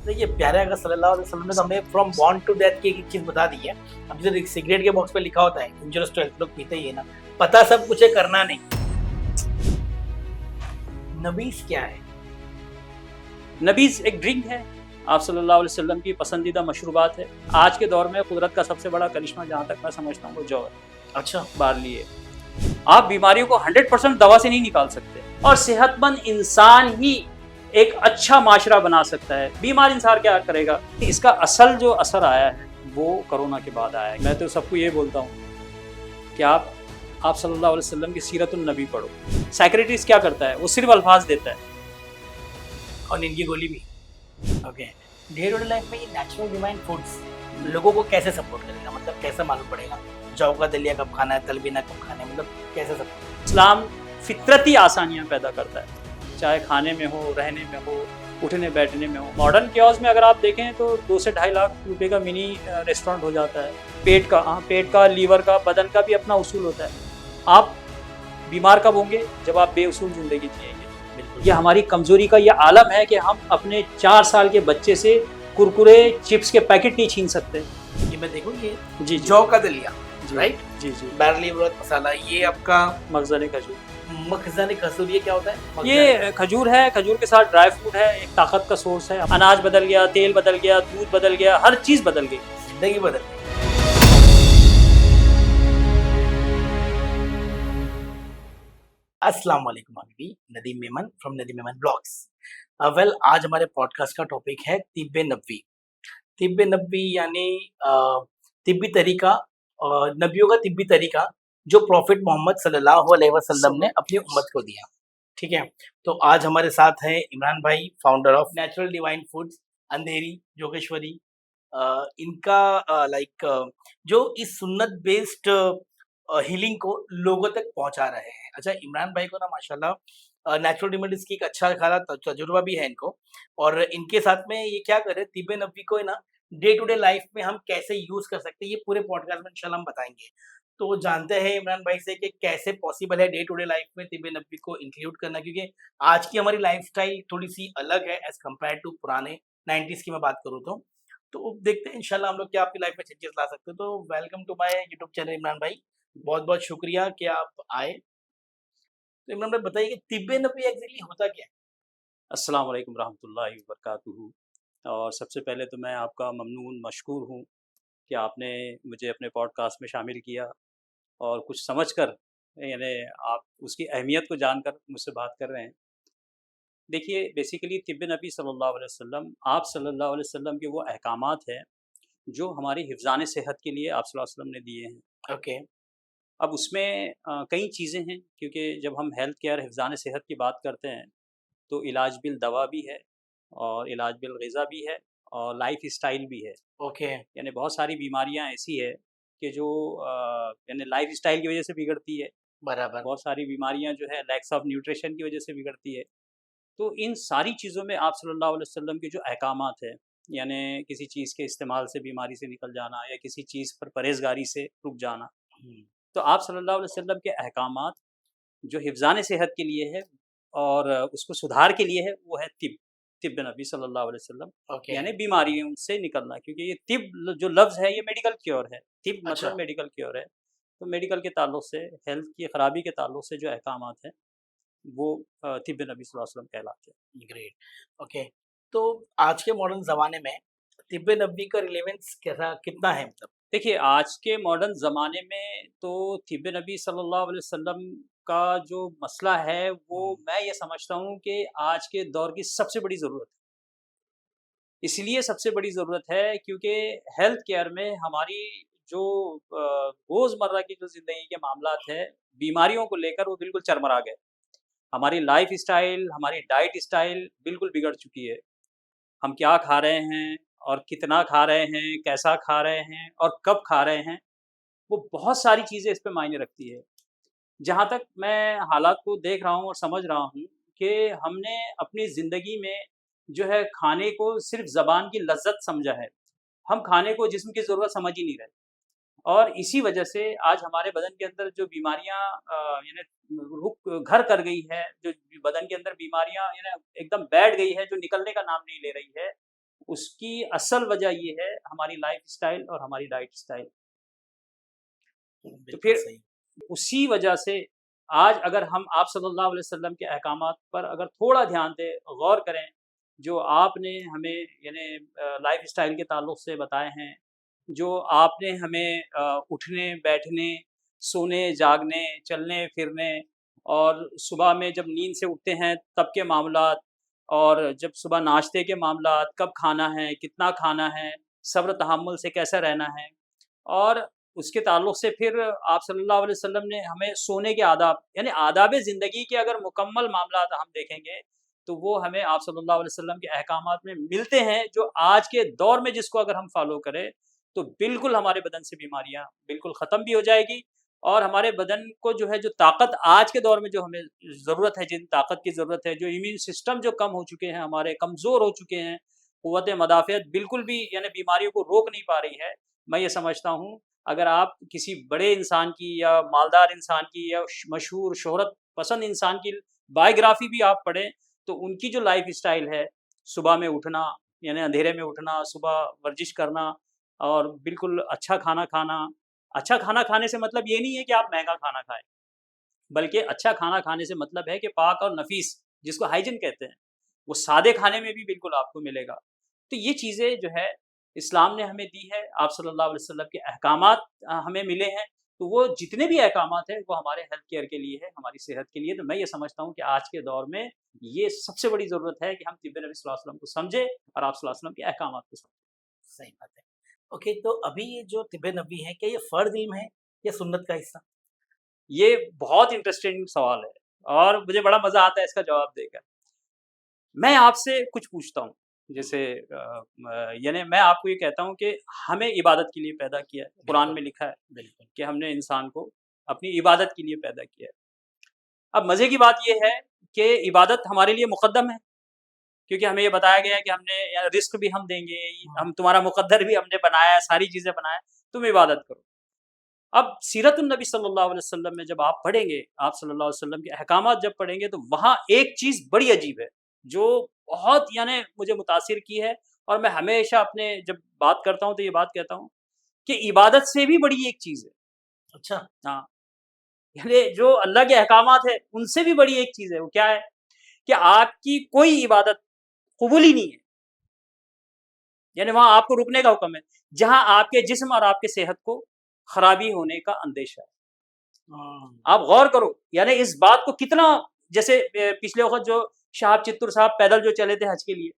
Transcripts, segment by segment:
देखिए प्यारे आका सल्लल्लाहु अलैहि वसल्लम ने तो हमें फ्रॉम बॉर्न टू डेथ की एक चीज बता दी है। अब जैसे सिगरेट के बॉक्स पे लिखा होता है इंजurious टू हेल्थ, लोग पीते ही है ना, पता सब कुछ है, करना नहीं। नबीज क्या है? नबीज़ एक ड्रिंक है, आप सल्लल्लाहु अलैहि वसल्लम की पसंदीदा मशरूबात है। आज के दौर में कुदरत का सबसे बड़ा करिश्मा जहाँ तक मैं समझता हूँ वो जौ है, अच्छा, बार्ली है। आप बीमारियों को 100% दवा से नहीं निकाल सकते, और सेहतमंद इंसान ही एक अच्छा माशरा बना सकता है। बीमार इंसान क्या करेगा? इसका असल जो असर आया है वो कोरोना के बाद आया है। मैं तो सबको ये बोलता हूँ कि आप सल्लल्लाहु अलैहि वसल्लम की सीरतुन नबी पढ़ो। साइकियाट्रिस्ट क्या करता है? वो सिर्फ अल्फाज देता है। और इनकी गोली भी। Okay, day to day life में ये नेचुरल डिवाइन फूड्स लोगों को कैसे सपोर्ट करेगा? मतलब कैसे मालूम पड़ेगा जौ का दलिया कब खाना है, तलबीना कब खाना है, मतलब कैसे सपोर्ट? इस्लाम फितरती आसानियाँ पैदा करता है, चाहे खाने में हो, रहने में हो, उठने बैठने में हो। मॉडर्न क्योस में अगर आप देखें तो 2 से 2.5 लाख रुपए का मिनी रेस्टोरेंट हो जाता है। पेट का, लीवर का, बदन का भी अपना उसूल होता है। आप बीमार कब होंगे? जब आप बेउसूल ज़िंदगी जिएंगे। ये हमारी कमज़ोरी का ये आलम है कि हम अपने 4 साल के बच्चे से कुरकुरे, चिप्स के पैकेट नहीं छीन सकते। ये मैं देखूँ ये जी जौ का दलिया, जी राइट? जी जी। बैरली व्रत मसाला, ये आपका मखज़न खजूर, मखजाने खसूर, ये क्या होता है? ये खजूर है। खजूर के साथ ड्राई फ्रूट है, एक ताकत का सोर्स है। अनाज बदल गया, तेल बदल गया, दूध बदल गया, हर चीज़ बदल गई। जिंदगी बदल गई। अस्सलाम वालेकुम Habibi, Nadeem Memon from Nadeem Memon blogs. Well, आज हमारे पॉडकास्ट का टॉपिक है तिब्बे नबवी। तिब्बे नबवी यानी तिब्बी तरीका, नबियों का तिब्बी तरीका जो प्रॉफिट मोहम्मद सल्लल्लाहु अलैहि वसल्लम ने अपनी उम्मत को दिया। ठीक है, तो आज हमारे साथ हैं इमरान भाई, founder of natural divine foods, Andheri, Jogeshwari. इनका लाइक जो इस सुन्नत बेस्ड हीलिंग को लोगों तक पहुंचा रहे हैं। अच्छा, इमरान भाई को ना माशाल्लाह नेचुरल रेमेडीज की एक अच्छा खासा तजुर्बा भी है इनको, और इनके साथ में ये क्या कर रहे हैं, तिब्बे नबवी को है ना डे टू डे लाइफ में हम कैसे यूज कर सकते हैं, ये पूरे पॉडकास्ट में इंशाल्लाह हम बताएंगे। तो जानते हैं इमरान भाई से कि कैसे पॉसिबल है डे टू डे लाइफ में तिब्बे नबवी को इंक्लूड करना, क्योंकि आज की हमारी लाइफस्टाइल थोड़ी सी अलग है एज कम्पेयर टू पुराने 90s की मैं बात करूँ तो देखते हैं इंशाल्लाह हम लोग क्या आपकी लाइफ में चेंजेस ला सकते हैं। तो welcome to my YouTube channel Imran भाई, बहुत बहुत शुक्रिया कि आप आए। तो इमरान भाई बताइए कि तिब्बे नबवी एग्जैक्टली होता क्या है? अस्सलाम वालेकुम रहमतुल्लाहि व बरकातुहू। और सबसे पहले तो मैं आपका ममनून मशकूर हूँ कि आपने मुझे अपने पॉडकास्ट में शामिल किया और कुछ समझकर, यानी आप उसकी अहमियत को जानकर मुझसे बात कर रहे हैं। देखिए, बेसिकली तिब्बे नबी सल्लल्लाहु अलैहि वसल्लम, आप सल्लल्लाहु अलैहि वसल्लम के वो अहकामात हैं जो हमारी हिफ़्ज़ान सेहत के लिए आप सल्लल्लाहु अलैहि वसल्लम ने दिए हैं। ओके। अब उसमें कई चीज़ें हैं, क्योंकि जब हम हेल्थ केयर, हिफ़्ज़ान सेहत की बात करते हैं तो इलाज बिल दवा भी है, और इलाज बिल ग़िज़ा भी है, और लाइफ़ स्टाइल भी है। ओके। यानी बहुत सारी बीमारियां ऐसी है कि जो यानी लाइफ स्टाइल की वजह से बिगड़ती है। बराबर। बहुत सारी बीमारियां जो है लैक्स ऑफ न्यूट्रिशन की वजह से बिगड़ती है। तो इन सारी चीज़ों में आप सल्लल्लाहु अलैहि वसल्लम के जो अहकामात है, यानी किसी चीज़ के इस्तेमाल से बीमारी से निकल जाना या किसी चीज़ पर परहेजगारी से रुक जाना, हम्म, तो आप सल्लल्लाहु अलैहि वसल्लम के अहकामात जो हिफ़्ज़ान सेहत के लिए है और उसको सुधार के लिए है, वो है तिब्ब नबी सल्लल्लाहु अलैहि वसल्लम। ओके। यानी बीमारियों से निकलना, क्योंकि ये जो लफ्ज़ है ये मेडिकल क्योर है। तिब अच्छा, मतलब मेडिकल क्योर है। तो मेडिकल के ताल्लुक से, हेल्थ की ख़राबी के ताल्लुक से जो अहकामात हैं वो तिब्ब नबी सल्लल्लाहु अलैहि वसल्लम कहलाते हैं। ग्रेट। ओके, तो आज के मॉडर्न जमाने में तिब्बे नबवी का रिलेवेंस कैसा कितना है मतलब? देखिए, आज के मॉडर्न ज़माने में तो तिब्ब नबी सल्लल्लाहु अलैहि वसल्लम का जो मसला है वो हम्म, मैं ये समझता हूँ कि आज के दौर की सबसे बड़ी ज़रूरत है। इसलिए सबसे बड़ी ज़रूरत है क्योंकि हेल्थ केयर में हमारी जो रोज़मर्रा की जो ज़िंदगी के मामलात हैं, बीमारियों को लेकर वो बिल्कुल चरमरा गए। हमारी लाइफ़स्टाइल, हमारी डाइट स्टाइल बिल्कुल बिगड़ चुकी है। हम क्या खा रहे हैं और कितना खा रहे हैं, कैसा खा रहे हैं और कब खा रहे हैं, वो बहुत सारी चीज़ें इस पे मायने रखती है। जहाँ तक मैं हालात को देख रहा हूँ और समझ रहा हूँ कि हमने अपनी ज़िंदगी में जो है खाने को सिर्फ़ ज़बान की लज़्ज़त समझा है। हम खाने को जिस्म की ज़रूरत समझ ही नहीं रहे, और इसी वजह से आज हमारे बदन के अंदर जो बीमारियाँ यानी रुक घर कर गई है, जो बदन के अंदर बीमारियाँ यानी एकदम बैठ गई है, जो निकलने का नाम नहीं ले रही है, उसकी असल वजह ये है हमारी लाइफ़स्टाइल और हमारी डाइट स्टाइल। तो बिल्कुल फिर सही। उसी वजह से आज अगर हम आप सल्लल्लाहु अलैहि वसल्लम के अहकामात पर अगर थोड़ा ध्यान दें, गौर करें, जो आपने हमें यानी लाइफ़स्टाइल के ताल्लुक से बताए हैं, जो आपने हमें उठने, बैठने, सोने, जागने, चलने-फिरने और सुबह में जब नींद से उठते हैं तब के मामलात और जब सुबह नाश्ते के मामलात, कब खाना है, कितना खाना है, सब्र-तहम्मुल से कैसे रहना है और उसके ताल्लुक से फिर आप सल्लल्लाहु अलैहि वसल्लम ने हमें सोने के आदाब यानी आदाब ज़िंदगी के अगर मुकम्मल मामलात हम देखेंगे, तो वो हमें आप सल्लल्लाहु अलैहि वसल्लम के अहकामात में मिलते हैं, जो आज के दौर में जिसको अगर हम फ़ॉलो करें, तो बिल्कुल हमारे बदन से बीमारियाँ बिल्कुल ख़त्म भी हो जाएगी और हमारे बदन को जो है, जो ताकत आज के दौर में जो हमें ज़रूरत है, जिन ताकत की ज़रूरत है, जो इम्यून सिस्टम जो कम हो चुके हैं हमारे, कमज़ोर हो चुके हैं, क़ुव्वत मदाफ़ियत बिल्कुल भी यानी बीमारियों को रोक नहीं पा रही है। मैं ये समझता हूँ अगर आप किसी बड़े इंसान की या मालदार इंसान की या मशहूर शोहरत पसंद इंसान की बायोग्राफी भी आप पढ़ें, तो उनकी जो लाइफ स्टाइल है, सुबह में उठना, यानी अंधेरे में उठना, सुबह वर्जिश करना और बिल्कुल अच्छा खाना खाना। अच्छा खाना खाने से मतलब ये नहीं है कि आप महँगा खाना खाएँ, बल्कि अच्छा खाना खाने से मतलब है कि पाक और नफ़ीस, जिसको हाइजीन कहते हैं, वो सादे खाने में भी बिल्कुल आपको मिलेगा। तो ये चीज़ें जो है इस्लाम ने हमें दी है, आप सल्लल्लाहु अलैहि वसल्लम के अहकामात हमें मिले हैं, तो वो जितने भी अहकामात हैं वो हमारे हेल्थ केयर के लिए है, हमारी सेहत के लिए। तो मैं ये समझता हूँ कि आज के दौर में ये सबसे बड़ी ज़रूरत है कि हम तिब्बे नबी सल्लल्लाहु अलैहि वसल्लम को समझें और आप सल्लल्लाहु अलैहि वसल्लम के अहकामात को समझें। सही बात है। ओके, तो अभी ये जो तिब्बे नबवी है, क्या ये फ़र्ज़ इल्म है या सुन्नत का हिस्सा? ये बहुत इंटरेस्टिंग सवाल है और मुझे बड़ा मज़ा आता है इसका जवाब देकर। मैं आपसे कुछ पूछता हूँ, जैसे यानी मैं आपको ये कहता हूँ कि हमें इबादत के लिए पैदा किया है। कुरान बिल्कुल, में लिखा है बिल्कुल। कि हमने इंसान को अपनी इबादत के लिए पैदा किया है। अब मज़े की बात ये है कि इबादत हमारे लिए मुक़द्दम है, क्योंकि हमें ये बताया गया है कि हमने रिज़्क भी हम देंगे, हाँ, हम तुम्हारा मुक़द्दर भी हमने बनाया है, सारी चीज़ें बनाया है, तुम इबादत करो। अब सीरतुन नबी सल्लल्लाहु अलैहि वसल्लम में जब आप पढ़ेंगे, आप सल्लल्लाहु अलैहि वसल्लम के अहकामात जब पढ़ेंगे, तो वहाँ एक चीज़ बड़ी अजीब है, जो बहुत यानी मुझे मुतासिर की है और मैं हमेशा अपने जब बात करता हूँ, तो ये बात कहता हूँ कि इबादत से भी बड़ी एक चीज़ है। अच्छा, हाँ, यानी जो अल्लाह के अहकामात है, उनसे भी बड़ी एक चीज़ है, वो क्या है कि आपकी कोई इबादत कबूल ही नहीं है। यानी वहाँ आपको रुकने का हुक्म है, जहाँ आपके जिस्म और आपके सेहत को खराबी होने का अंदेशा है। हाँ, आप गौर करो, यानी इस बात को कितना जैसे पिछले वक़्त जो शाह चित्तूर साहब पैदल जो चले थे हज के लिए,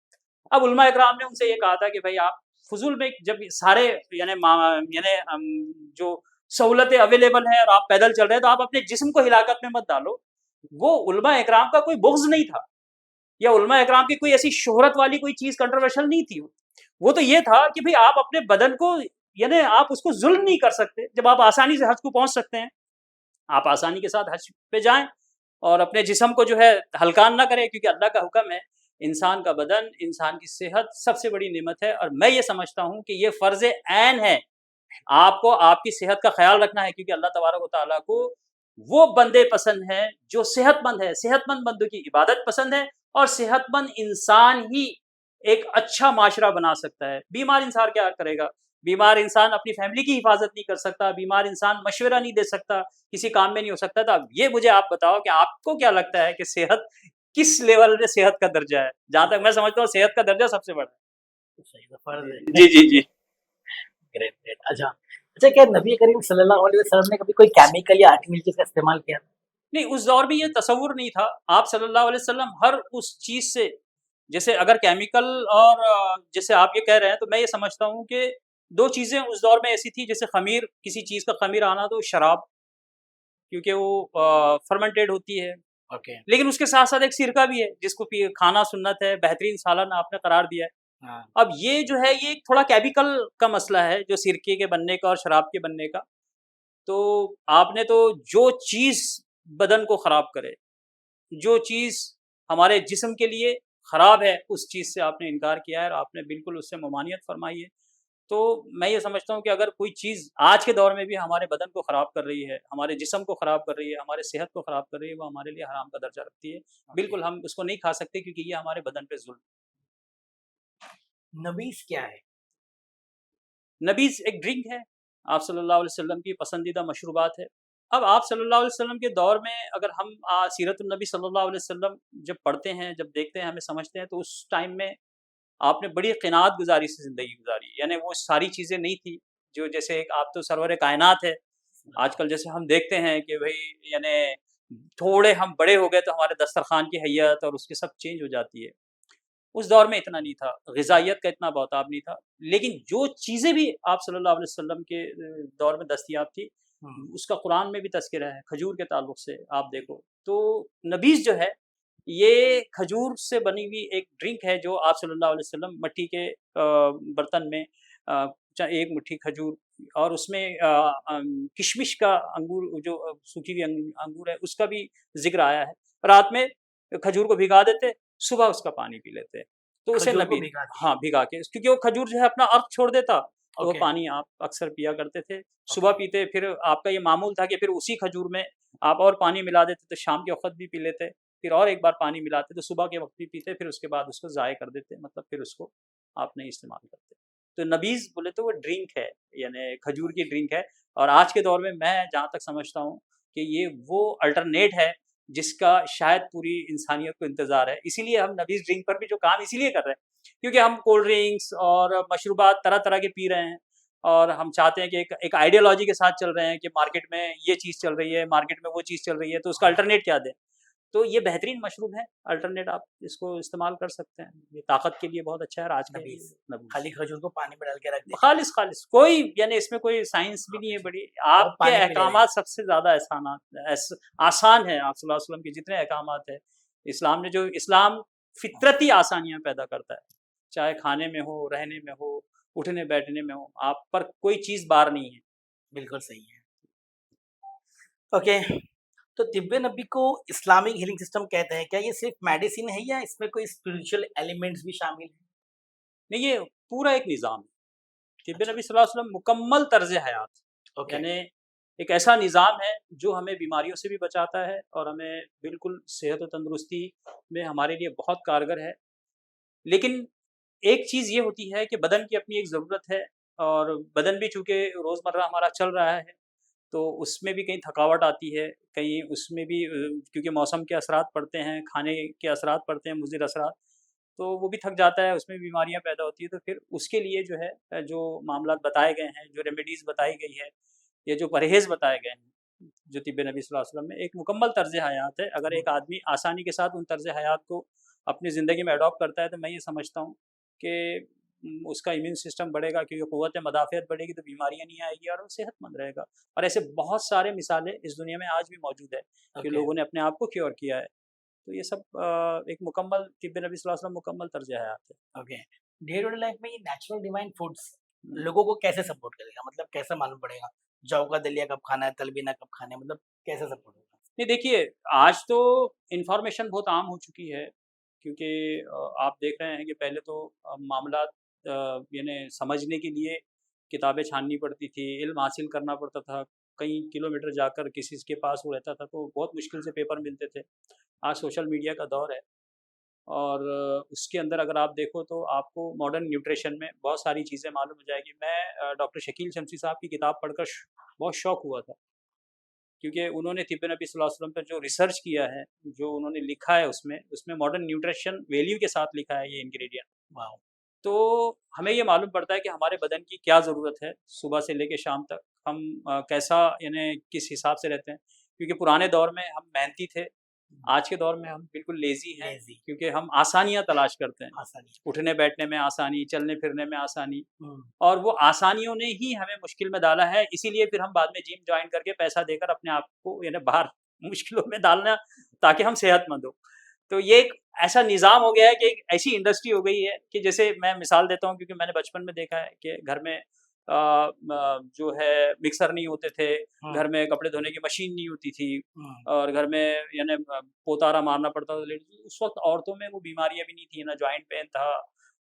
अब उलमा इकराम ने उनसे ये कहा था कि भाई आप फ़ुज़ूल में जब सारे यानी यानी जो सहूलतें अवेलेबल हैं और आप पैदल चल रहे हैं, तो आप अपने जिस्म को हिलाकत में मत डालो। वो उलमा इकराम का कोई बुग़्ज़ नहीं था या उलमा इकराम की कोई ऐसी शोहरत वाली कोई चीज़ कंट्रोवर्शियल नहीं थी। वो तो ये था कि भाई आप अपने बदन को यानी आप उसको ज़ुल्म नहीं कर सकते, जब आप आसानी से हज को पहुँच सकते हैं। आप आसानी के साथ हज पे जाएँ और अपने जिस्म को जो है हलकान ना करें, क्योंकि अल्लाह का हुक्म है, इंसान का बदन, इंसान की सेहत सबसे बड़ी नेमत है और मैं ये समझता हूँ कि ये फ़र्ज़ ऐन है। आपको आपकी सेहत का ख़्याल रखना है, क्योंकि अल्लाह तबारक व तआला को वो बंदे पसंद हैं जो सेहतमंद है। सेहतमंद बंदों की इबादत पसंद है और सेहतमंद इंसान ही एक अच्छा माशरा बना सकता है। बीमार इंसान क्या करेगा? बीमार इंसान अपनी फैमिली की हिफाज़त नहीं कर सकता, बीमार इंसान मशवरा नहीं दे सकता, किसी काम में नहीं हो सकता। तो अब ये मुझे आप बताओ कि आपको क्या लगता है कि सेहत किस लेवल में सेहत का दर्जा है? जहाँ तक मैं समझता हूँ सेहत का दर्जा सबसे बड़ा है। सही है, फ़र्ज़ है। जी, जी, जी। Great, great. अच्छा, अच्छा, क्या नबी करीम सल्लल्लाहु अलैहि वसल्लम ने कभी कोई केमिकल या आर्टिफ़िशियल चीज़ का इस्तेमाल किया? नहीं, उस दौर में ये तसव्वुर नहीं था। आप सल्लल्लाहु अलैहि वसल्लम हर उस चीज़ से जैसे अगर केमिकल और जैसे आप ये कह रहे हैं, तो मैं ये समझता हूँ कि 2 चीज़ें उस दौर में ऐसी थी, जैसे ख़मीर, किसी चीज़ का ख़मीर आना, तो शराब, क्योंकि वो फर्मेंटेड होती है। ओके, लेकिन उसके साथ-साथ एक सिरका भी है, जिसको पी खाना सुन्नत है, बेहतरीन सालन आपने करार दिया है। हाँ, अब ये जो है, ये एक थोड़ा केमिकल का मसला है, जो सिरके के बनने का और शराब के बनने का। तो आपने तो जो चीज़ बदन को ख़राब करे, जो चीज़ हमारे जिस्म के लिए ख़राब है, उस चीज़ से आपने इनकार किया है और आपने बिल्कुल उससे ममानियत फ़रमाई है। तो मैं ये समझता हूँ कि अगर कोई चीज़ आज के दौर में भी हमारे बदन को ख़राब कर रही है, हमारे जिस्म को ख़राब कर रही है, हमारे सेहत को ख़राब कर रही है, वो हमारे लिए हराम का दर्जा रखती है। ओके। बिल्कुल हम उसको नहीं खा सकते, क्योंकि ये हमारे बदन पे ज़ुल्म है। नबीज़ क्या है? नबीज़ एक ड्रिंक है, आप सल्लल्लाहु अलैहि वसल्लम की पसंदीदा मशरूबात है। अब आप सल्लल्लाहु अलैहि वसल्लम के दौर में अगर हम सीरतुन नबी सल्लल्लाहु अलैहि वसल्लम जब पढ़ते हैं, जब देखते हैं, हमें समझते हैं, तो उस टाइम में आपने बड़ी क़नाअत गुज़ारी से ज़िंदगी गुज़ारी। यानी वो सारी चीज़ें नहीं थी, जो जैसे एक आप तो सरवर कायनात है। आजकल जैसे हम देखते हैं कि भई यानी थोड़े हम बड़े हो गए तो हमारे दस्तरख़्वान की हैयत और उसकी सब चेंज हो जाती है। उस दौर में इतना नहीं था, ग़िज़ाइयत का इतना बहताव नहीं था। लेकिन जो चीज़ें भी आप सल्लल्लाहु अलैहि वसल्लम के दौर में दस्तयाब थी, हुँ, उसका कुरान में भी तज़किरा है, खजूर के ताल्लुक से आप देखो। तो नबीज़ जो है, ये खजूर से बनी हुई एक ड्रिंक है जो आप सल्लल्लाहु अलैहि वसल्लम मिट्टी के बर्तन में चाहे एक मुट्ठी खजूर और उसमें किशमिश का अंगूर जो सूखी हुई अंगूर है, उसका भी ज़िक्र आया है। रात में खजूर को भिगा देते, सुबह उसका पानी पी लेते। तो उसे खजूर को नबी भिगा के। हाँ, भिगा के क्योंकि वो खजूर जो है अपना अर्क छोड़ देता, तो वो ओके, पानी आप अक्सर पिया करते थे। ओके। सुबह पीते, फिर आपका ये मामूल था कि फिर उसी खजूर में आप और पानी मिला देते, तो शाम के वक़्त भी पी लेते। फिर और एक बार पानी मिलाते, तो सुबह के वक़्त भी पीते, फिर उसके बाद उसको ज़ाय कर देते, मतलब फिर उसको आप नहीं इस्तेमाल करते। तो नबीज़ बोले तो वो ड्रिंक है, यानी खजूर की ड्रिंक है और आज के दौर में मैं जहाँ तक समझता हूँ कि ये वो अल्टरनेट है जिसका शायद पूरी इंसानियत को इंतज़ार है। इसीलिए हम नबीज़ ड्रिंक पर भी जो काम इसीलिए कर रहे हैं, क्योंकि हम कोल्ड ड्रिंक्स और मशरूबात तरह-तरह के पी रहे हैं और हम चाहते हैं कि एक आइडियोलॉजी के साथ चल रहे हैं कि मार्केट में ये चीज़ चल रही है, मार्केट में वो चीज़ चल रही है, तो उसका हाँ, अल्टरनेट क्या दें? तो ये बेहतरीन मशरूब है, अल्टरनेट आप इसको इस्तेमाल कर सकते हैं। ये ताकत के लिए बहुत अच्छा है और आज के लिए नबीज़। नबीज़। खाली खजूर को पानी में डाल के रख दें खालिस-खालिस कोई यानी इसमें कोई साइंस भी नहीं है बड़ी। और आपके पानी में ले लें। अहकामात सबसे ज़्यादा आसान है, आप सल्लल्लाहु अलैहि वसल्लम के जितने अहकामात हैं, इस्लाम हाँ, फितरती आसानियाँ पैदा करता है। चाहे खाने में हो, रहने में हो, उठने-बैठने में हो, आप पर कोई चीज़ बार नहीं है। बिल्कुल सही है। ओके, तो तिब्बे नबी को इस्लामिक हीलिंग सिस्टम कहते हैं। क्या ये सिर्फ़ मेडिसिन है या इसमें कोई स्पिरिचुअल एलिमेंट्स भी शामिल हैं? नहीं, ये पूरा एक निज़ाम है। तिब्बे अच्छा, नबी सल्लल्लाहु अलैहि वसल्लम मुकम्मल तर्ज़ हयात, ओके, यानी एक ऐसा निज़ाम है जो हमें बीमारियों से भी बचाता है और हमें बिल्कुल सेहत और तंदुरुस्ती में हमारे लिए बहुत कारगर है। लेकिन एक चीज़ ये होती है कि बदन की अपनी एक ज़रूरत है और बदन भी चूँकि रोज़मर्रा हमारा चल रहा है, तो उसमें भी कहीं थकावट आती है, कहीं उसमें भी क्योंकि मौसम के असरात पड़ते हैं, खाने के असरात पड़ते हैं, मुज़िर असरात, तो वो भी थक जाता है, उसमें बीमारियाँ पैदा होती हैं। तो फिर उसके लिए जो है जो मामलात बताए गए हैं, जो रेमेडीज़ बताई गई है, या जो परहेज़ बताए गए हैं, जो तिब्बे नबी सल्लल्लाहु अलैहि वसल्लम में एक मुकम्मल तर्ज़ हयात है। अगर हुँ, एक आदमी आसानी के साथ उन तर्ज़ हयात को अपनी ज़िंदगी में अडॉप्ट करता है, तो मैं ये समझता हूँ कि उसका इम्यून सिस्टम बढ़ेगा क्योंकि क़ुव्वत मदाफ़ियत बढ़ेगी, तो बीमारियाँ नहीं आएगी और वो सेहतमंद रहेगा। और ऐसे बहुत सारे मिसालें इस दुनिया में आज भी मौजूद है कि ओके, लोगों ने अपने आप को क्योर किया है। तो ये सब एक मुकम्मल तिब्बे नबी सल्लल्लाहु अलैहि वसल्लम मुकम्मल तर्ज़ हयात है। Okay. Day to day life में ये नेचुरल डिवाइन फूड्स हुँ। लोगों को कैसे सपोर्ट करेगा? मतलब कैसे मालूम पड़ेगा? जौ का दलिया कब खाना है, तलबीना कब खाना है, मतलब कैसे सपोर्ट होगा? नहीं देखिए, आज तो इन्फॉर्मेशन बहुत आम हो चुकी है क्योंकि आप देख रहे हैं कि पहले तो मामलात यानी समझने के लिए किताबें छाननी पड़ती थी, इल्म हासिल करना पड़ता था, कई किलोमीटर जाकर किसी के पास वो रहता था, तो बहुत मुश्किल से पेपर मिलते थे। आज सोशल मीडिया का दौर है और उसके अंदर अगर आप देखो तो आपको मॉडर्न न्यूट्रिशन में बहुत सारी चीज़ें मालूम हो जाएगी। मैं डॉक्टर शकील शमसी साहब की किताब पढ़कर बहुत शॉक हुआ था। क्योंकि उन्होंने तिब्बे नबी सल्लल्लाहु अलैहि वसल्लम पे जो रिसर्च किया है, जो उन्होंने लिखा है उसमें मॉडर्न न्यूट्रिशन वैल्यू के साथ लिखा है ये इंग्रीडिएंट। वाओ! तो हमें ये मालूम पड़ता है कि हमारे बदन की क्या ज़रूरत है, सुबह से लेके शाम तक हम कैसा यानी किस हिसाब से रहते हैं। क्योंकि पुराने दौर में हम मेहनती थे, आज के दौर में हम बिल्कुल लेज़ी हैं, लेज़ी, क्योंकि हम आसानियाँ तलाश करते हैं। आसानी। उठने-बैठने में आसानी, चलने-फिरने में आसानी हुँ, और वो आसानियों ने ही हमें मुश्किल में डाला है, इसीलिए फिर हम बाद में जिम जॉइन करके पैसा देकर अपने आप को यानी बाहर मुश्किलों में डालना ताकि हम सेहतमंद हों। तो ये एक ऐसा निज़ाम हो गया है कि एक ऐसी इंडस्ट्री हो गई है कि जैसे मैं मिसाल देता हूँ क्योंकि मैंने बचपन में देखा है कि घर में जो है मिक्सर नहीं होते थे, हुँ, घर में कपड़े धोने की मशीन नहीं होती थी हुँ, और घर में यानी पोतारा मारना पड़ता था लेडीज़ उस वक़्त औरतों में वो बीमारियाँ भी नहीं थी, ना जॉइंट पेन था,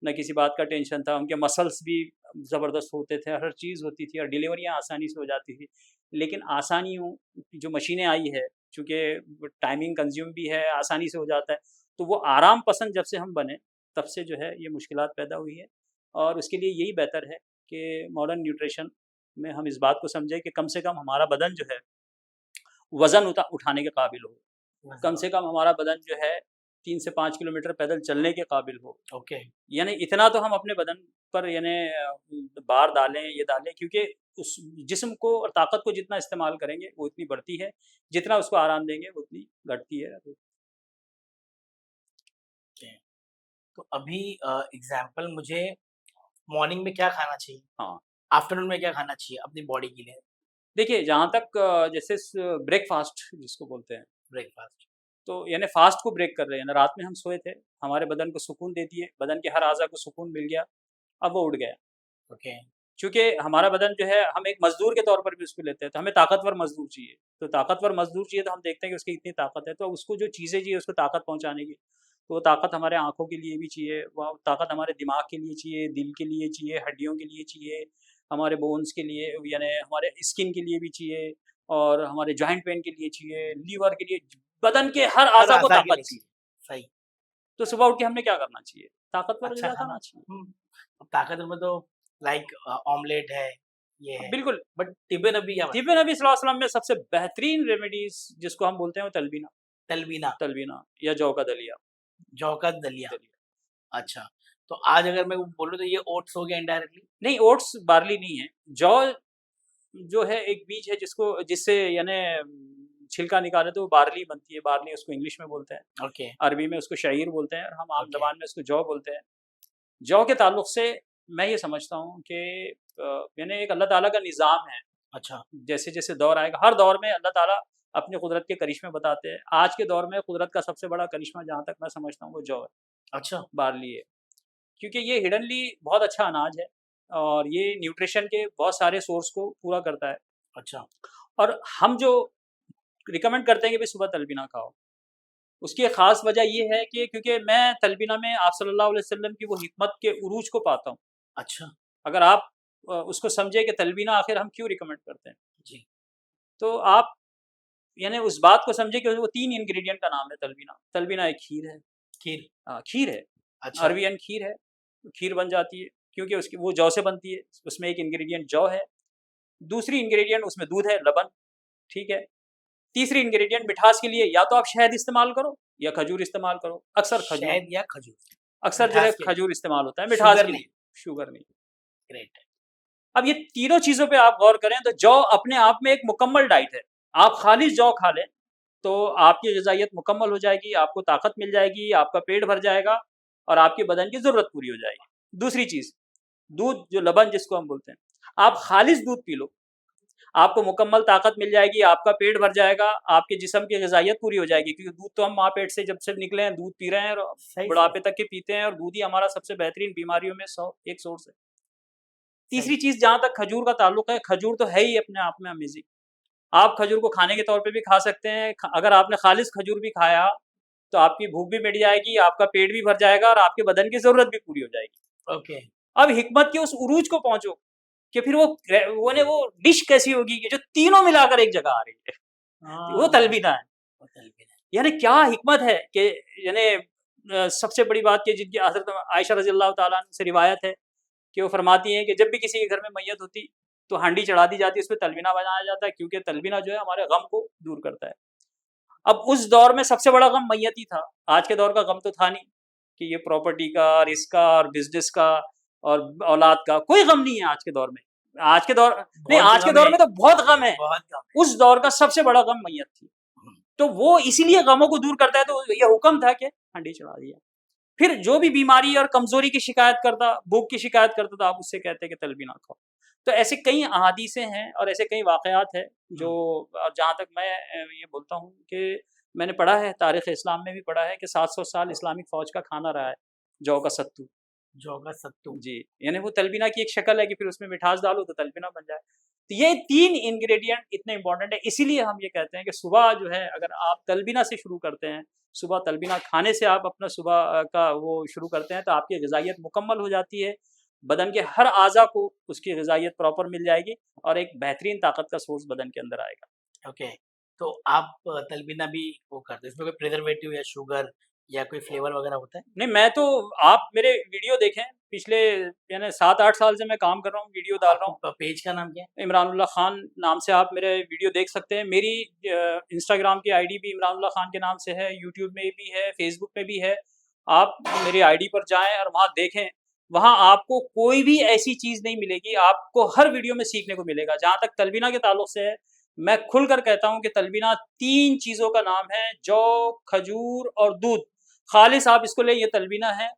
ना किसी बात का टेंशन था, उनके मसल्स भी ज़बरदस्त होते थे, हर चीज़ होती थी और डिलीवरियाँ आसानी से हो जाती थी। लेकिन आसानियों की जो मशीनें आई है, चूँकि टाइमिंग कंज़्यूम भी है, आसानी से हो जाता है, तो वो आराम पसंद जब से हम बने, तब से जो है ये मुश्किलात पैदा हुई है। और उसके लिए यही बेहतर है कि मॉडर्न न्यूट्रिशन में हम इस बात को समझें कि कम से कम हमारा बदन जो है वज़न उठाने के काबिल हो। कम से कम हमारा बदन जो है 3 से 5 किलोमीटर पैदल चलने के काबिल हो। ओके, यानी इतना तो हम अपने बदन पर यानी भार डालें, ये डालें, क्योंकि उस जिस्म को और ताकत को जितना इस्तेमाल करेंगे वो इतनी बढ़ती है, जितना उसको आराम देंगे वो उतनी घटती है। ओके। तो अभी एग्ज़ाम्पल मुझे मॉर्निंग में क्या खाना चाहिए? हाँ, आफ्टरनून में क्या खाना चाहिए अपनी बॉडी के लिए? देखिए जहाँ तक जैसे स ब्रेकफ़ास्ट जिसको बोलते हैं, ब्रेकफ़ास्ट। तो यानी फ़ास्ट को ब्रेक कर रहे हैं ना, रात में हम सोए थे, हमारे बदन को सुकून दे दिए, बदन के हर अज़ा को सुकून मिल गया, अब वो उठ गया। ओके, चूँकि हमारा बदन जो है हम एक मज़दूर के तौर पर भी उसको लेते हैं, तो हमें ताकतवर मज़दूर चाहिए। तो ताकतवर मज़दूर चाहिए तो हम देखते हैं कि उसकी इतनी ताकत है, तो उसको जो चीज़ें चाहिए उसको ताकत पहुँचाने की, तो वो ताकत हमारे आँखों के लिए भी चाहिए, वो ताकत हमारे दिमाग के लिए चाहिए, दिल के लिए चाहिए, हड्डियों के लिए चाहिए, हमारे बोन्स के लिए यानी हमारे स्किन के लिए भी चाहिए और हमारे जॉइंट पेन के लिए चाहिए, लीवर के लिए, बदन के हर हर अज़ा को अज़ा के ताकत लिए चाहिए। चाहिए। सही, तो सुबह उठ के हमने क्या करना चाहिए? ताकतवर अच्छा ग़िज़ा खाना। खाना चाहिए। हुँ, अब ताकतवर में तो लाइक ऑमलेट है, ये है, बिल्कुल। बट तिब्बे नबी क्या तिब्बे बताते हैं? नबी सल्लल्लाहु अलैहि वसल्लम में सबसे बेहतरीन रेमेडीज़ जिसको हम बोलते हैं वो तलबीना, तलबीना, तलबीना या जौ का दलिया, जौ का दलिया। दलिया। अच्छा, तो आज अगर मैं बोलूँ तो ये ओट्स हो गया इनडायरेक्टली? नहीं, ओट्स बार्ली नहीं है। जौ जो है एक बीज है जिससे यानी छिलका निकाले तो वो बार्ली बनती है, बार्ली उसको इंग्लिश में बोलते हैं, ओके, अरबी में उसको शईर बोलते हैं और हम आम ओके, ज़बान में उसको जौ बोलते हैं। जौ के ताल्लुक से मैं ये समझता हूँ कि यानी एक अल्लाह ताला का निज़ाम है। अच्छा, जैसे-जैसे दौर आएगा, हर दौर में अल्लाह ताला अपनी कुदरत के करिश्मे बताते हैं। आज के दौर में कुदरत का सबसे बड़ा करिश्मा जहाँ तक मैं समझता हूँ वो जौ है, अच्छा, बार्ली है। क्योंकि ये हिडनली बहुत अच्छा अनाज है और ये न्यूट्रिशन के बहुत सारे सोर्स को पूरा करता है अच्छा, और हम जो रिकमेंड करते हैं कि भई सुबह तलबीना खाओ, उसकी एक ख़ास वजह ये है कि क्योंकि मैं तलबीना में आप सल्लल्लाहु अलैहि वसल्लम की वो हिकमत के उरूज को पाता हूँ। अच्छा, अगर आप उसको समझे कि तलबीना आखिर हम क्यों रिकमेंड करते हैं, जी, तो आप यानी उस बात को समझे कि वो 3 इंग्रीडिएंट का नाम है तलबीना। तलबीना एक खीर है, खीर, खीर है, अच्छा, अरबियन खीर है, खीर बन जाती है क्योंकि उसकी वो जौ से बनती है, उसमें एक इंग्रीडिएंट जौ है, दूसरी इंग्रीडिएंट उसमें दूध है, लबन, ठीक है? तीसरी इंग्रीडिएंट मिठास के लिए या तो आप शहद इस्तेमाल करो या खजूर इस्तेमाल करो, अक्सर खजूर, शहद या खजूर, अक्सर जो है मिठास के लिए, खजूर इस्तेमाल होता है मिठास शुगर के नहीं, लिए, शुगर नहीं। ग्रेट, अब ये तीनों चीज़ों पे आप गौर करें तो जौ अपने आप में एक मुकम्मल डाइट है। आप खालिस जौ खा लें, तो आपकी ग़िज़ाइयत मुकम्मल हो जाएगी, आपको ताकत मिल जाएगी, आपका पेट भर जाएगा और आपके बदन की ज़रूरत पूरी हो जाएगी। दूसरी चीज़, दूध जो लबन जिसको हम बोलते हैं, आप खालिस दूध पी लो, आपको मुकम्मल ताकत मिल जाएगी, आपका पेट भर जाएगा, आपके जिस्म की ग़िज़ाइयत पूरी हो जाएगी क्योंकि दूध तो हम माँ पेट से जब से निकले हैं, दूध पी रहे हैं और सही, सही, बुढ़ापे तक के पीते हैं और दूध ही हमारा सबसे बेहतरीन बीमारियों में एक सोर्स है। तीसरी सही, चीज़ जहाँ तक खजूर का ताल्लुक है, खजूर तो है ही अपने आप में अमेज़िंग। आप खजूर को खाने के तौर पे भी खा सकते हैं। ख अगर आपने खालिस खजूर भी खाया, तो आपकी भूख भी मिट जाएगी, आपका पेट भी भर जाएगा और आपके बदन की ज़रूरत भी पूरी हो जाएगी। ओके, अब हिकमत के उस उरूज को पहुँचो कि फिर वो डिश कैसी होगी कि जो तीनों मिलाकर एक जगह आ रही है। वो हाँ, तलबीना है। वो तलबीना, यानी क्या हिकमत है कि यानी सबसे बड़ी बात कि जिनकी हज़रत आयशा रज़ियल्लाहु ताला अन्हा से रिवायत है कि वो फरमाती हैं कि जब भी किसी के घर में मैयत होती, तो हांडी चढ़ा दी जाती, उसपे तलबीना बनाया जाता है क्योंकि तलबीना जो है हमारे गम को दूर करता है। अब उस दौर में सबसे बड़ा गम मैयत ही था। आज के दौर का गम तो था नहीं कि ये प्रॉपर्टी का और इसका और बिज़नेस का और औलाद का, कोई गम नहीं है आज के दौर में। आज के दौर नहीं, बहुत आज के गम दौर है, में तो बहुत गम है। बहुत गम उस दौर का सबसे बड़ा गम मैयत थी। है। तो वो इसीलिए गमों को दूर करता है, तो ये हुक्म था कि हांडी चढ़ा दिया। फिर जो भी बीमारी और कमज़ोरी की शिकायत करता, भूख की शिकायत करता, तो आप उससे कहते कि तलबीना खाओ। तो ऐसे कई अहादीसें हैं और ऐसे कई वाक़यात हैं जो हुँ, जहाँ तक मैं ये बोलता हूँ कि मैंने पढ़ा है, तारीख़ इस्लाम में भी पढ़ा है कि 700 साल इस्लामिक फ़ौज का खाना रहा है, जौ का सत्तू। जौ का सत्तू, जी, यानी वो तलबीना की एक शक्ल है कि फिर उसमें मिठास डालो तो तलबीना बन जाए। तो ये 3 इंग्रीडिएंट इतने इम्पोर्टेंट है, इसीलिए हम ये कहते हैं कि सुबह जो है अगर आप तलबीना से शुरू करते हैं, सुबह तलबीना खाने से आप अपना सुबह का वो शुरू करते हैं तो आपकी ग़िज़ाइयत मुकम्मल हो जाती है, बदन के हर अज़ा को उसकी ग़िज़ाइयत प्रॉपर मिल जाएगी और एक बेहतरीन ताकत का सोर्स बदन के अंदर आएगा। ओके। तो आप तलबीना भी वो करते हैं, इसमें कोई प्रिजर्वेटिव या शुगर या कोई फ्लेवर वगैरह होता है? नहीं, मैं तो आप मेरे वीडियो देखें, पिछले यानी 7-8 साल से मैं काम कर रहा हूँ, वीडियो डाल रहा हूँ। आपके पेज का नाम क्या है? इमरानुल्लाह खान नाम से आप मेरे वीडियो देख सकते हैं। मेरी इंस्टाग्राम की आईडी भी इमरानुल्लाह खान के नाम से है, यूट्यूब में भी है, फेसबुक में भी है। आप मेरी आईडी पर जाएँ और वहाँ देखें, वहाँ आपको कोई भी ऐसी चीज़ नहीं मिलेगी, आपको हर वीडियो में सीखने को मिलेगा। जहाँ तक तलबीना के ताल्लुक से है, मैं खुलकर कहता हूँ कि तलबीना 3 चीज़ों का नाम है, जौ, खजूर और दूध। खालिस आप इसको लें, ये तलबीना है।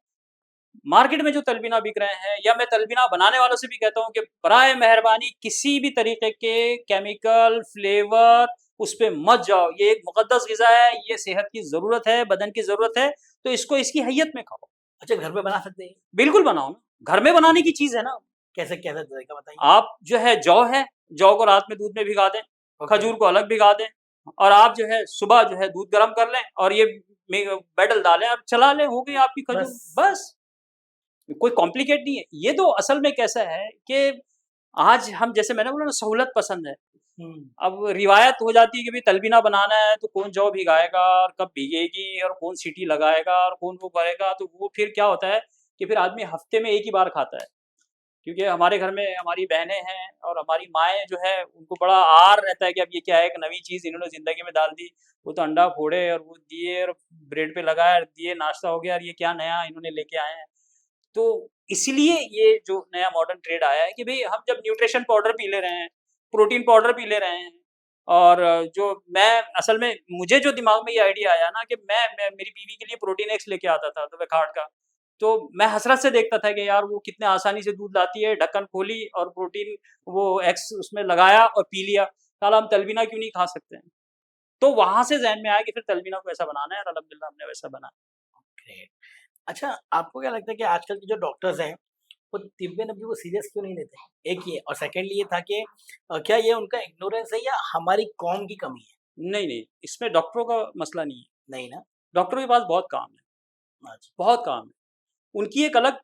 मार्केट में जो तलबीना बिक रहे हैं, या मैं तलबीना बनाने वालों से भी कहता हूँ कि बराए मेहरबानी किसी भी तरीके के केमिकल, फ्लेवर उस पे मत जाओ। ये एक मुक़द्दस ग़िज़ा है, ये सेहत की ज़रूरत है, बदन की ज़रूरत है, तो इसको इसकी हैयत में खाओ। अच्छा, घर पे बना सकते हैं? बिल्कुल बनाओ ना, घर में बनाने की चीज़ है ना। कैसे कैसा तरीका बताइए? आप जो है जौ को रात में दूध में भिगा दें, ओके। खजूर को अलग भिगा दें, और आप जो है सुबह जो है दूध गरम कर लें और ये बैटल डालें और चला लें, हो गई आपकी खजूर, बस। बस। कोई कॉम्प्लिकेट नहीं है। ये तो असल में कैसा है कि आज हम, जैसे मैंने बोला ना, सहूलत पसंद है। हुँ। अब रिवायत हो जाती है कि भाई तलबीना बनाना है तो कौन जौ भिगाएगा और कब भीगेगी और कौन सीटी लगाएगा और कौन वो करेगा, तो वो फिर क्या होता है कि फिर आदमी हफ्ते में एक ही बार खाता है। क्योंकि हमारे घर में हमारी बहनें हैं और हमारी माएँ जो है, उनको बड़ा आर रहता है कि अब ये क्या है, एक नई चीज़ इन्होंने ज़िंदगी में डाल दी। वो तो अंडा फोड़े और वो दिए और ब्रेड पे लगाया और दिए, नाश्ता हो गया और ये क्या नया इन्होंने लेके आए हैं। तो इसलिए ये जो नया मॉडर्न ट्रेड आया है कि भई हम जब न्यूट्रिशन पाउडर पी ले रहे हैं, प्रोटीन पाउडर पी ले रहे हैं, और जो मैं असल में मुझे जो दिमाग में ये आइडिया आया ना कि मैं मेरी बीवी के लिए प्रोटीन एक्स लेके आता था तवेखाट का। तो मैं हसरत से देखता था कि यार वो कितने आसानी से दूध लाती है, ढक्कन खोली और प्रोटीन वो एक्स उसमें लगाया और पी लिया। साला हम तलबीना क्यों नहीं खा सकते हैं? तो वहाँ से ज़हन में आया कि फिर तलबीना को ऐसा बनाना है और अल्हम्दुलिल्लाह हमने वैसा बनाया। ग्रेट। अच्छा, आपको क्या लगता है कि आजकल के जो डॉक्टर्स हैं, वो तिब्बे-नब्बी को सीरियस क्यों नहीं लेते? एक ये, और सेकंडली ये था कि क्या ये उनका इग्नोरेंस है या हमारी कौम की कमी है? नहीं, नहीं, इसमें डॉक्टरों का मसला नहीं है। नहीं ना? डॉक्टरों के पास बहुत काम है, अच्छा। बहुत काम है। उनकी एक अलग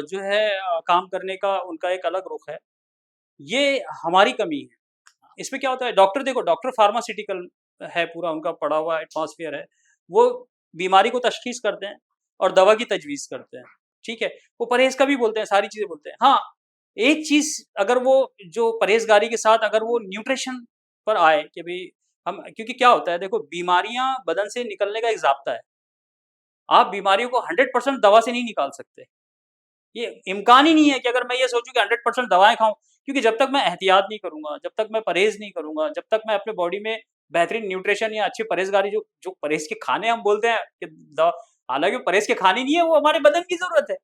जो है काम करने का उनका एक अलग रुख है। ये हमारी कमी है। इसमें क्या होता है, डॉक्टर देखो, डॉक्टर फार्मास्यूटिकल है, पूरा उनका पढ़ा हुआ एटमॉस्फेयर है। वो बीमारी को तशख़ीस करते हैं और दवा की तजवीज़ करते हैं, ठीक है? वो परहेज़ का भी बोलते हैं, सारी चीज़ें बोलते हैं। हाँ, एक चीज़, अगर वो जो परहेज़गारी के साथ अगर वो न्यूट्रिशन पर आए कि भई हम, क्योंकि क्या होता है देखो, बीमारियाँ बदन से निकलने का एक ज़ाब्ता है। आप बीमारियों को 100% दवा से नहीं निकाल सकते। ये इम्कान ही नहीं है कि अगर मैं ये सोचूँ कि 100% दवाएँ खाऊँ, क्योंकि जब तक मैं एहतियात नहीं करूँगा, जब तक मैं परहेज़ नहीं करूँगा, जब तक मैं अपने बॉडी में बेहतरीन न्यूट्रिशन या अच्छी परहेज़गारी, जो जो परहेज़ के खाने हम बोलते हैं कि द हालाँकि वो परहेज़ के खाने नहीं है, वो हमारे बदन की ज़रूरत है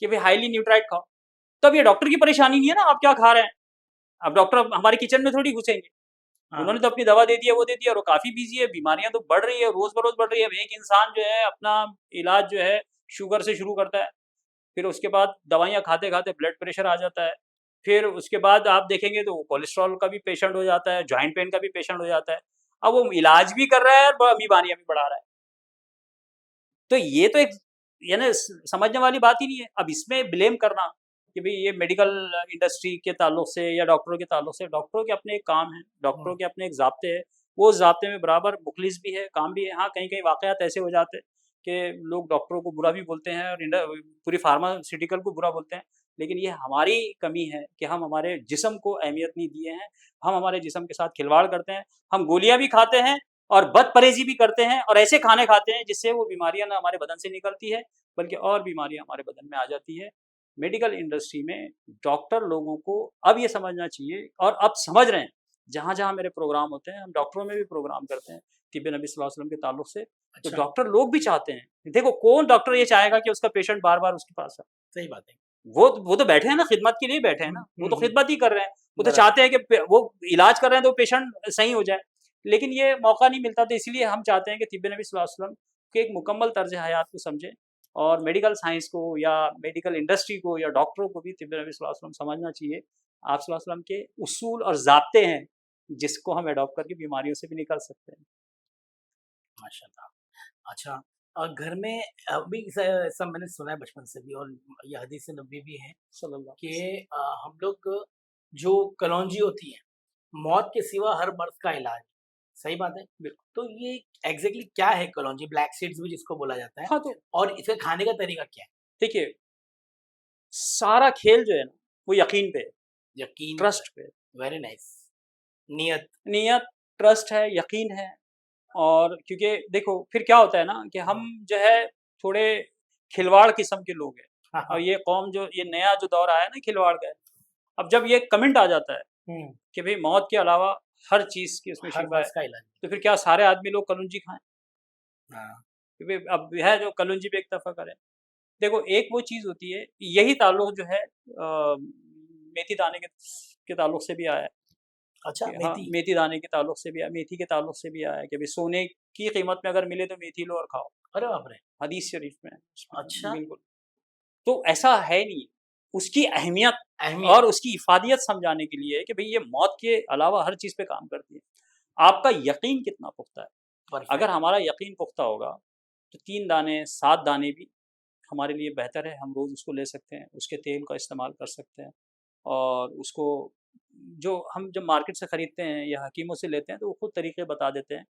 कि भई हाइली न्यूट्राइट खाओ। तब ये डॉक्टर की परेशानी नहीं है ना, आप क्या खा रहे हैं? अब डॉक्टर अब हमारे किचन में थोड़ी घुसेंगे। हाँ। उन्होंने तो अपनी दवा दे दी है, वो दे दिया, और वो काफ़ी बिज़ी है, बीमारियाँ तो बढ़ रही है, रोज़-बरोज़ बढ़ रही है। अब एक इंसान जो है अपना इलाज जो है शुगर से शुरू करता है, फिर उसके बाद दवाइयाँ खाते-खाते ब्लड प्रेशर आ जाता है। फिर उसके बाद आप देखेंगे तो कोलेस्ट्रॉल का भी पेशेंट हो जाता है, जॉइंट पेन का भी पेशेंट हो जाता है। अब वो इलाज भी कर रहा है और बीमारियाँ भी बढ़ा रहा है। तो ये तो एक, यानी समझने वाली बात ही नहीं है। अब इसमें ब्लेम करना कि भई ये मेडिकल इंडस्ट्री के ताल्लुक से या डॉक्टरों के ताल्लुक से, डॉक्टरों के अपने एक काम हैं, डॉक्टरों हुँ। के अपने एक ज़ाब्ते हैं। वो ज़ाब्ते में बराबर मुखलिस भी है, काम भी है। हाँ, कहीं-कहीं वाक़यात ऐसे हो जाते हैं कि लोग डॉक्टरों को बुरा भी बोलते हैं और पूरी फार्मास्यूटिकल को बुरा बोलते हैं। लेकिन ये हमारी कमी है कि हम हमारे जिस्म को अहमियत नहीं दिए हैं। हम हमारे जिस्म के साथ खिलवाड़ करते हैं। हम गोलियाँ भी खाते हैं और बदपरहेज़ी भी करते हैं और ऐसे खाने खाते हैं जिससे वो बीमारियाँ ना हमारे बदन से निकलती है, बल्कि और बीमारियाँ हमारे बदन में आ जाती है। मेडिकल इंडस्ट्री में डॉक्टर लोगों को अब ये समझना चाहिए, और अब समझ रहे हैं। जहाँ-जहाँ मेरे प्रोग्राम होते हैं, हम डॉक्टरों में भी प्रोग्राम करते हैं, तिब्बे नबी सल्लल्लाहु अलैहि वसल्लम के ताल्लुक से। तो अच्छा, डॉक्टर लोग भी चाहते हैं, देखो कौन डॉक्टर ये चाहेगा कि उसका पेशेंट बार-बार उसके पास आए? सही बात है। वो तो बैठे हैं ना, खिदमत के लिए बैठे हैं हुँ, ना, वो हुँ, तो हुँ। खिदमत ही कर रहे हैं। वो तो बराबर। चाहते हैं कि वो इलाज कर रहे हैं तो पेशेंट सही हो जाए। लेकिन ये मौका नहीं मिलता, तो इसलिए हम चाहते हैं कि तिब्बे नबी सल्लल्लाहु अलैहि वसल्लम के एक मुकम्मल तर्ज़ हयात को समझें, और मेडिकल साइंस को या मेडिकल इंडस्ट्री को या डॉक्टरों को भी तिब्बे नबी सल्लल्लाहु अलैहि वसल्लम समझना चाहिए। आप सल्लल्लाहु अलैहि वसल्लम के उसूल और ज़ाब्ते हैं, जिसको हम एडॉप्ट करके बीमारियों से भी निकल सकते हैं। माशाल्लाह। अच्छा, घर में अभी सब मैंने सुना है बचपन से भी, और ये हदीस नबवी भी है सल्लल्लाहु कि अलैहि वसल्लम। हम लोग जो कलौंजी होती है, मौत के सिवा हर मर्ज़ का इलाज। सही बात है। बिल्कुल। तो ये एग्ज़ैक्टली क्या है कलौंजी? ब्लैक सीड्स भी जिसको बोला जाता है हाँ, तो और इसे खाने का तरीका क्या है? देखिए, सारा खेल जो है ना, वो यकीन पे है, यकीन पर, ट्रस्ट पे है। Very nice. नियत। नियत, ट्रस्ट है, यकीन है। और क्योंकि देखो फिर क्या होता है ना कि हम हुँ। जो है थोड़े खिलवाड़ किस्म के लोग हैं। हाँ, और हाँ। ये कौम जो ये नया जो दौर आया है ना खिलवाड़ का, अब जब ये कमेंट आ जाता है हुँ। कि भई मौत के अलावा हर चीज़ की उसमें हर शिफ़ा है, मर्ज़ का इलाज। तो फिर क्या सारे आदमी लोग कलौंजी खाएँ? हाँ। क्योंकि अब है जो कलौंजी पे इक्तफ़ा करें। देखो एक वो चीज़ होती है, यही ताल्लुक जो है मेथी दाने के ताल्लुक से भी आया है अच्छा कि हाँ, मेथी। मेथी दाने के ताल्लुक से भी आया, मेथी के ताल्लुक से भी आया है कि भई सोने की कीमत में अगर मिले तो मेथी लो और खाओ। अरे बाप रे! हदीस शरीफ में है उसमें अच्छा, बिल्कुल। तो ऐसा है नहीं, उसकी अहमियत अहमियत। और उसकी इफ़ादियत समझाने के लिए है कि भई ये मौत के अलावा हर चीज़ पे काम करती है। आपका यकीन कितना पुख्ता है? अगर परफेक्ट। हमारा यकीन पुख्ता होगा, तो 3 दाने, 7 दाने भी हमारे लिए बेहतर है, हम रोज़ उसको ले सकते हैं, उसके तेल का इस्तेमाल कर सकते हैं और उसको जो हम जब मार्केट से खरीदते हैं या हकीमों से लेते हैं, तो वो खुद तरीके बता देते हैं।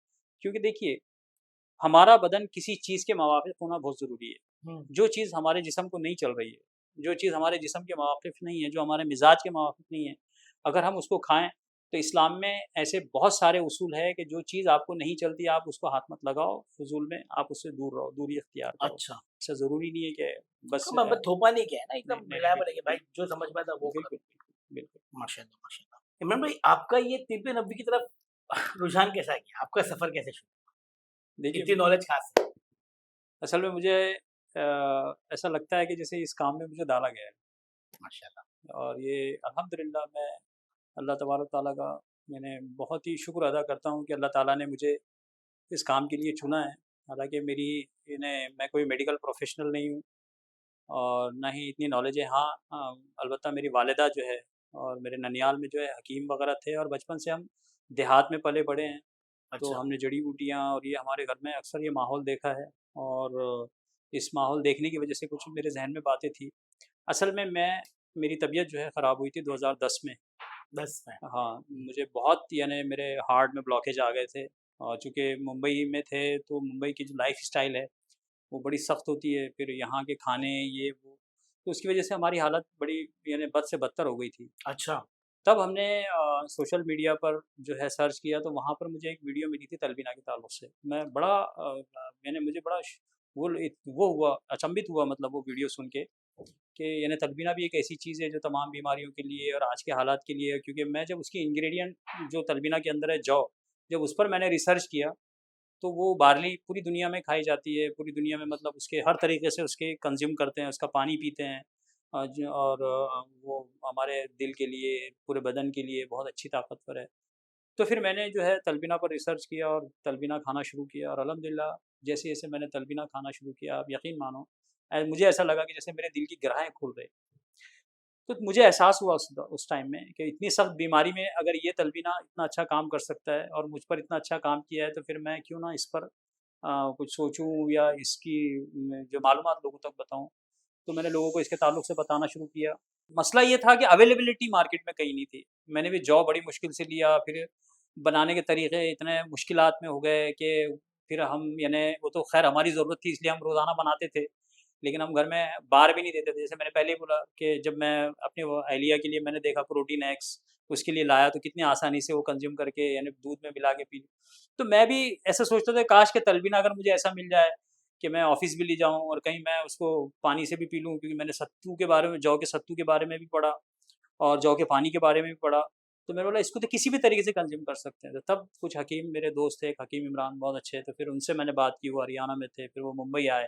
क्योंकि देखिए, हमारा बदन किसी चीज़ के मुवाफ़िक होना बहुत ज़रूरी है। हुँ। जो चीज़ हमारे जिस्म को नहीं चल रही है, जो चीज़ हमारे जिस्म के मुवाफ़िक नहीं है, जो हमारे मिज़ाज के मुवाफ़िक नहीं है, अगर हम उसको खाएँ, तो इस्लाम में ऐसे बहुत सारे उसूल हैं कि जो चीज़ आपको नहीं चलती, आप उसको हाथ मत लगाओ, फ़ुज़ूल में, आप उससे दूर रहो, दूरी इख्तियार करो। अच्छा। ऐसा ज़रूरी नहीं है कि बस हाँ, मतलब थोपा नहीं किया है ना, नहीं, एकदम नहीं, नहीं, रिलायबल है कि बिल्कुल, भाई बिल्कुल, जो समझ में आता है वो करो। बिल्कुल, बिल्कुल, बिल्कुल। माशाल्लाह, माशाल्लाह। इमरान भाई आपका ये तिब्बे-नब्बी की तरफ रुझान कैसा गया? आपका सफ़र कैसे शुरू? देखिए, इतनी नॉलेज कहाँ से? असल में मुझे ऐसा लगता है कि जैसे इस काम में मुझे डाला गया है माशाल्लाह। और ये अल्हम्दुलिल्लाह मैं अल्लाह तबारक ताला का मैंने बहुत ही शुक्र अदा करता हूँ कि अल्लाह ताला ने मुझे इस काम के लिए चुना है। हालाँकि मेरी मैं कोई मेडिकल प्रोफ़ेशनल नहीं हूँ और ना ही इतनी नॉलेज है। हाँ, अलबत्ता मेरी वालिदा जो है और मेरे ननियाल में जो है हकीम वग़ैरह थे और बचपन से हम देहात में पले-बड़े हैं। तो अच्छा। हमने जड़ी-बूटियाँ और ये हमारे घर में अक्सर ये माहौल देखा है और इस माहौल देखने की वज़ह से कुछ मेरे ज़हन में बातें थी। असल में मेरी तबीयत जो है ख़राब हुई थी 2010 में। 10 में। हाँ, मुझे बहुत यानी मेरे हार्ट में ब्लॉकेज आ गए थे और चूँकि मुंबई में थे, तो मुंबई की जो लाइफ़स्टाइल है, वो बड़ी सख्त होती है। फिर यहाँ के खाने ये वो, तो उसकी वज़ह से हमारी हालत बड़ी यानी बद से बदतर हो गई थी। अच्छा। तब हमने सोशल मीडिया पर जो है सर्च किया तो वहाँ पर मुझे एक वीडियो मिली थी तलबीना के ताल्लुक से। मैं बड़ा मैंने मुझे बड़ा श वो हुआ अचंभित हुआ मतलब वो वीडियो सुन के कि यानी तलबीना भी एक ऐसी चीज़ है जो तमाम बीमारियों के लिए और आज के हालात के लिए है। क्योंकि मैं जब उसकी इंग्रीडिएंट जो तलबीना के अंदर है जौ, जब उस पर मैंने रिसर्च किया तो वो बार्ली पूरी दुनिया में खाई जाती है, पूरी दुनिया में मतलब उसके हर तरीके से उसके कंज़्यूम करते हैं, उसका पानी पीते हैं। वो हमारे दिल के लिए, पूरे बदन के लिए बहुत अच्छी ताकतवर है। तो फिर मैंने जो है तलबीना पर रिसर्च किया और तलबीना खाना शुरू किया और अल्हम्दुलिल्लाह जैसे-जैसे मैंने तलबीना खाना शुरू किया, आप यकीन मानो मुझे ऐसा लगा कि जैसे मेरे दिल की गहराएँ खुल रही। तो मुझे एहसास हुआ उस टाइम में कि इतनी सख्त बीमारी में अगर ये तलबीना इतना अच्छा काम कर सकता है और मुझ पर इतना अच्छा काम किया है, तो फिर मैं क्यों ना इस पर कुछ सोचूँ या इसकी जो मालूमात लोगों तक बताऊँ। तो मैंने लोगों को इसके ताल्लुक से बताना शुरू किया। मसला ये था कि अवेलेबिलिटी मार्केट में कहीं नहीं थी। मैंने भी जौ बड़ी मुश्किल से लिया, फिर बनाने के तरीके इतने मुश्किलात में हो गए कि फिर हम यानी वो तो ख़ैर हमारी ज़रूरत थी इसलिए हम रोज़ाना बनाते थे। लेकिन हम घर में बाहर भी नहीं देते थे। जैसे मैंने पहले ही बोला कि जब मैं अपनी वो अहलिया के लिए मैंने देखा प्रोटीन एक्स, उसके लिए लाया तो कितनी आसानी से वो कंज़्यूम करके यानी दूध में मिला के पी लूँ। तो मैं भी ऐसा सोचता था काश कि तलबीना अगर मुझे ऐसा मिल जाए कि मैं ऑफ़िस भी ले जाऊँ और कहीं मैं उसको पानी से भी पी लूँ क्योंकि मैंने सत्तू के बारे में जौ के सत्तू के बारे में भी पढ़ा और जौ के पानी के बारे में भी पढ़ा। तो मैंने बोला इसको तो किसी भी तरीके से कंज़्यूम कर सकते हैं। तो तब कुछ हकीम मेरे दोस्त थे, एक हकीम इमरान बहुत अच्छे, तो फिर उनसे मैंने बात की, वो हरियाणा में थे, फिर वो मुंबई आए।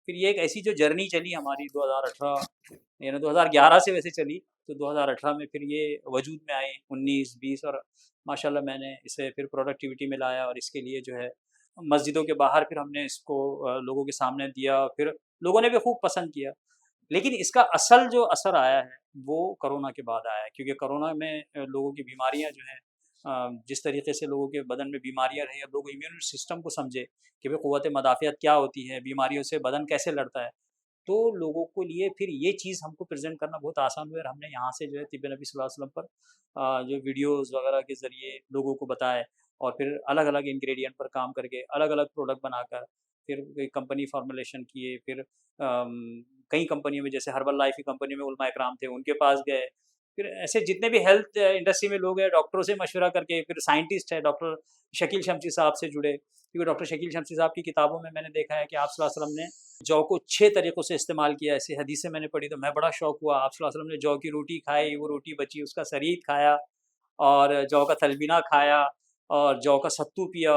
फिर ये एक ऐसी जो जर्नी चली हमारी 2018 यानी 2011 से वैसे चली, तो 2018 में फिर ये वजूद में आई 19, 20 और माशाल्लाह मैंने इसे फिर प्रोडक्टिविटी में लाया और इसके लिए जो है मस्जिदों के बाहर फिर हमने इसको लोगों के सामने दिया, फिर लोगों ने भी खूब पसंद किया। लेकिन इसका असल जो असर आया है, वो कोरोना के बाद आया है क्योंकि कोरोना में लोगों की बीमारियाँ जो हैं जिस तरीके से लोगों के बदन में बीमारियाँ रही, अब लोग इम्यून सिस्टम को समझे कि भाई क़ुव्वत मदाफ़ियत क्या होती है, बीमारियों से बदन कैसे लड़ता है। तो लोगों को लिए फिर ये चीज़ हमको प्रेज़ेंट करना बहुत आसान हुआ और हमने यहाँ से जो है तिब्बे नबी सल्लल्लाहु अलैहि वसल्लम पर जो वीडियोज़ वगैरह के ज़रिए लोगों को बताए और फिर अलग-अलग इंग्रेडिएंट पर काम करके अलग-अलग प्रोडक्ट बनाकर फिर कंपनी फॉर्मुलेशन किए, फिर कई कंपनियों में जैसे हर्बल लाइफ की कंपनी में उलमा इकराम थे, उनके पास गए। फिर ऐसे जितने भी हेल्थ इंडस्ट्री में लोग हैं, डॉक्टरों से मशवरा करके, फिर साइंटिस्ट है डॉक्टर शकील शमशी साहब से जुड़े, क्योंकि डॉक्टर शकील शमशी साहब की किताबों में मैंने देखा है कि आप सल्लल्लाहु अलैहि वसल्लम ने जौ को 6 तरीक़ों से इस्तेमाल किया, ऐसी हदीसें मैंने पढ़ी तो मैं बड़ा शौक हुआ। आप सल्लल्लाहु अलैहि वसल्लम ने जौ की रोटी खाई, वो रोटी बची, उसका सरीद खाया और जौ का तलबीना खाया और जौ का सत्तू पिया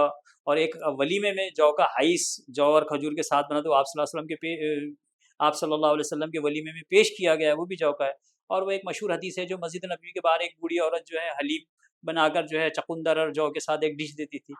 और एक वलीमे में जौ का हाइस जौ और खजूर के साथ बना तो आप सल्लल्लाहु अलैहि वसल्लम के वलीमे में पेश किया गया है, वो भी जौ का है। और वो एक मशहूर हदीस है जो मस्जिद नबवी के बाहर एक बूढ़ी औरत जो है हलीम बनाकर जो है चुकंदर और जौ के साथ एक डिश देती थी।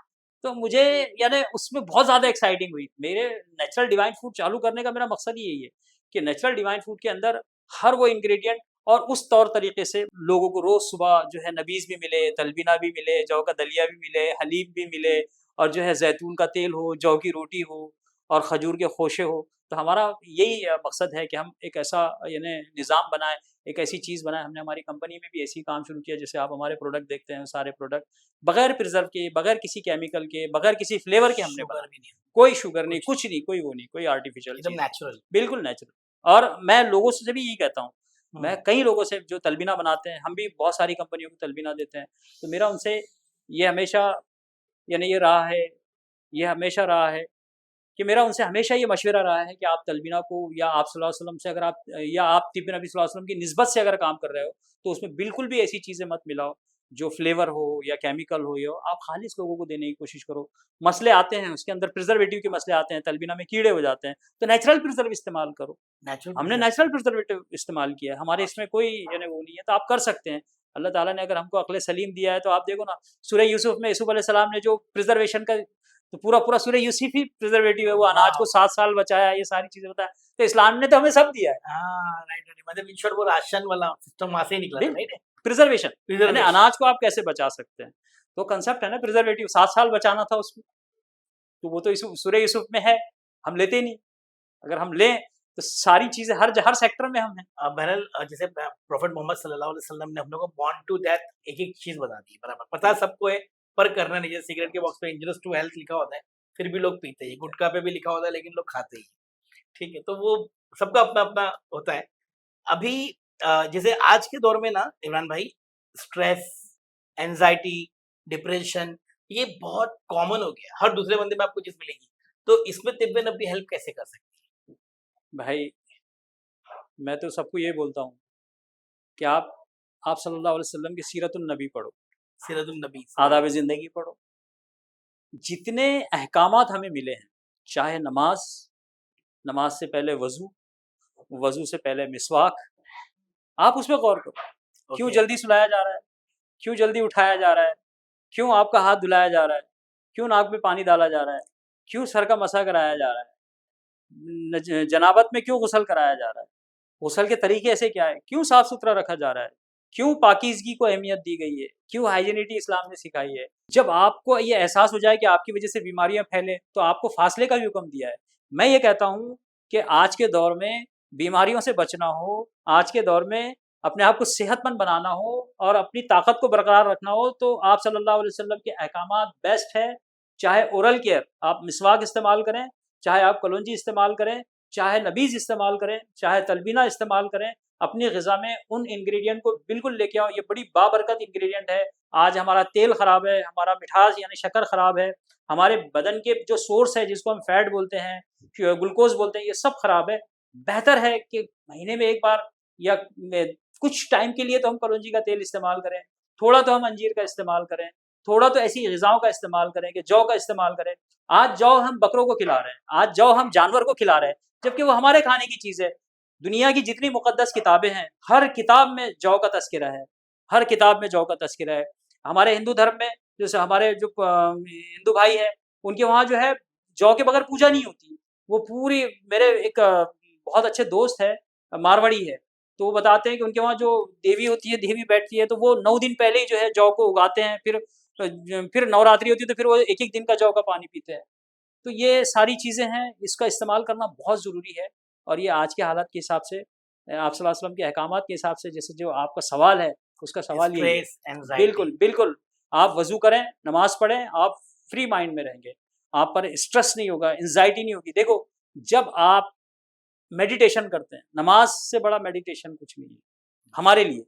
तो मुझे यानी उसमें बहुत ज़्यादा एक्साइटिंग हुई। मेरे नेचुरल डिवाइन फूड चालू करने का मेरा मकसद ही यही है कि नेचुरल डिवाइन फूड के अंदर हर वो इंग्रेडिएंट और उस तौर तरीके से लोगों को रोज़ सुबह जो है नबीज़ भी मिले, तलबीना भी मिले, जौ का दलिया भी मिले, हलीम भी मिले और जो है ज़ैतून का तेल हो, जौ की रोटी हो और खजूर के खोशे हो। तो हमारा यही मकसद है कि हम एक ऐसा यानी निज़ाम बनाएँ, एक ऐसी चीज़ बनाएँ। हमने हमारी कंपनी में भी ऐसे ही काम शुरू किया, जैसे आप हमारे प्रोडक्ट देखते हैं, सारे प्रोडक्ट बगैर प्रिज़र्व के, बगैर किसी केमिकल के, बगैर किसी फ्लेवर के हमने शुगर बनाए। भी नहीं है, कोई शुगर नहीं, कुछ कुछ नहीं, कोई वो नहीं, कोई आर्टिफ़िशियल एकदम चीज़ नहीं, नेचुरल। बिल्कुल नेचुरल। और मैं लोगों से भी यही कहता हूँ, मैं हुँ, कई लोगों से जो तलबीना बनाते हैं, हम भी बहुत सारी कंपनियों को तलबीना देते हैं, तो मेरा उनसे ये हमेशा यानी ये हमेशा रहा है कि मेरा उनसे हमेशा ये मशवरा रहा है कि आप तलबीना को या आप सल्लल्लाहु अलैहि वसल्लम से अगर आप या आप तिब्ब नबी सल्लल्लाहु अलैहि वसल्लम की निस्बत से अगर काम कर रहे हो, तो उसमें बिल्कुल भी ऐसी चीज़ें मत मिलाओ, जो फ्लेवर हो या केमिकल हो या आप खालिस लोगों को देने की कोशिश करो। मसले आते हैं, उसके अंदर प्रिज़र्वेटिव के मसले आते हैं, तलबीना में कीड़े हो जाते हैं, तो नेचुरल प्रिज़र्व इस्तेमाल करो। नेचुरल हमने प्रिज़र्व नेचुरल प्रिज़र्वेटिव इस्तेमाल किया है, हमारे इसमें कोई यानी वो नहीं है, तो आप कर सकते हैं। अल्लाह ताला ने अगर हमको अक़्ल सलीम दिया है, तो आप देखो ना, सूरह यूसुफ में यूसुफ अलैहिस्सलाम ने जो प्रिज़र्वेशन का तो पूरा सूरह यूसुफ ही प्रिज़र्वेटिव है, वो अनाज को वाओ! 7 साल बचाया, ये सारी चीज़ें बताया। तो इस्लाम ने तो हमें सब दिया है। हाँ, राइट, राइट, मतलब इन शॉर्ट वो राशन वाला सिस्टम वहाँ से ही निकला था, बिल्कुल, राइट? प्रिज़र्वेशन यानी प्रिज़र्वेशन। अनाज को आप कैसे बचा सकते हैं। तो कांसेप्ट है ना प्रिज़र्वेटिव 7 साल बचाना था उसमें, तो वो तो सूरह यूसुफ में है, हम लेते नहीं। अगर हम लें, तो सारी चीज़ें हर सेक्टर में हम हैं। बहरहाल जैसे प्रॉफेट मोहम्मद सल्लल्लाहु अलैहि वसल्लम ने हम लोग को बॉर्न टू डेथ एक-एक चीज़ बता दी है, बराबर। पता सबको है, पर करना नहीं है। जैसे सिगरेट के बॉक्स पे इंजूरियस टू हेल्थ लिखा होता है, फिर भी लोग पीते हैं। गुटखा पे भी लिखा होता है, लेकिन लोग खाते ही हैं। ठीक है, तो वो सबका अपना-अपना होता है। अभी जैसे आज के दौर में ना इमरान भाई, स्ट्रेस, एंग्ज़ायटी, डिप्रेशन ये बहुत कॉमन हो गया है। हर दूसरे बंदे में आपको चीज़ मिलेगी। तो इसमें तिब्बे नब्बी हेल्प कैसे कर सकती है? भाई, मैं तो सबको ये बोलता हूँ कि आप सल्लल्लाहु अलैहि वसल्लम की सीरतुन नबी पढ़ो, सीरतुन नबी आदाब सल्लल्लाहु अलैहि ज़िंदगी पढ़ो। जितने अहकामात हमें मिले हैं, चाहे नमाज़ से पहले वज़ू, वज़ू से पहले मिसवाक, आप उसपे गौर करो। वसल्लम। क्यों ओके, जल्दी सुलाया जा रहा है? क्यों जल्दी उठाया जा रहा है? क्यों आपका हाथ धुलाया जा रहा है? क्यों नाक में पानी डाला जा रहा है? क्यों सर का मसा कराया जा रहा है? जनाबत में क्यों गुस्ल कराया जा रहा है? गुस्ल के तरीके ऐसे क्या है? क्यों साफ-सुथरा रखा जा रहा है? क्यों पाकीज़गी को अहमियत दी गई है? क्यों हाइजीनिटी इस्लाम ने सिखाई है? जब आपको ये एहसास हो जाए कि आपकी वज़ह से बीमारियाँ फैलें, तो आपको फ़ासले का भी हुक्म दिया है। मैं ये कहता हूँ कि आज के दौर में बीमारियों से बचना हो, आज के दौर में अपने आप को सेहतमंद बनाना हो और अपनी ताकत को बरकरार रखना हो, तो आप सल्लल्लाहु अलैहि वसल्लम के अहकामात बेस्ट है। चाहे ओरल केयर, आप मिसवाक इस्तेमाल करें, चाहे आप कलौंजी इस्तेमाल करें, चाहे नबीज़ इस्तेमाल करें, चाहे तलबीना इस्तेमाल करें, अपनी ग़िज़ा में उन इंग्रीडिएंट को बिल्कुल लेके आओ। ये बड़ी बाबरकत इंग्रीडिएंट है। आज हमारा तेल ख़राब है, हमारा मिठास यानी शक्कर ख़राब है, हमारे बदन के जो सोर्स है जिसको हम फैट बोलते हैं, ग्लूकोज़ बोलते हैं, ये सब ख़राब है। बेहतर है कि महीने में 1 बार या कुछ टाइम के लिए तो हम कलौंजी का तेल इस्तेमाल करें, थोड़ा तो हम अंजीर का इस्तेमाल करें, थोड़ा तो ऐसी ग़िज़ाओं का इस्तेमाल करें कि जौ का इस्तेमाल करें। आज जौ हम बकरों को खिला रहे हैं, आज जौ हम जानवर को खिला रहे हैं, जबकि वो हमारे खाने की चीज़ है। दुनिया की जितनी मुक़द्दस किताबें हैं, हर किताब में जौ का तज़किरा है, हर किताब में जौ का तज़किरा है। हमारे हिंदू धर्म में जैसे हमारे जो हिंदू भाई हैं, उनके वहाँ जो है जौ के बगैर पूजा नहीं होती। वो पूरी मेरे एक बहुत अच्छे दोस्त है, मारवाड़ी है, तो वो बताते हैं कि उनके वहाँ जो देवी होती है, देवी बैठती है, तो वो 9 दिन पहले ही जो है जौ को उगाते हैं, फिर नवरात्रि होती है, तो फिर वो एक-एक दिन का जौ का पानी पीते हैं। तो ये सारी चीज़ें हैं, इसका इस्तेमाल करना बहुत ज़रूरी है और ये आज के हालात के हिसाब से आप सल्लल्लाहु अलैहि वसल्लम के अहकामात के हिसाब से जैसे जो आपका सवाल है, उसका सवाल यही है। Stress, anxiety. बिल्कुल, बिल्कुल। आप वजू करें, नमाज पढ़ें, आप फ्री माइंड में रहेंगे, आप पर स्ट्रेस नहीं होगा, एंजाइटी नहीं होगी। देखो, जब आप मेडिटेशन करते हैं, नमाज से बड़ा मेडिटेशन कुछ नहीं है हमारे लिए।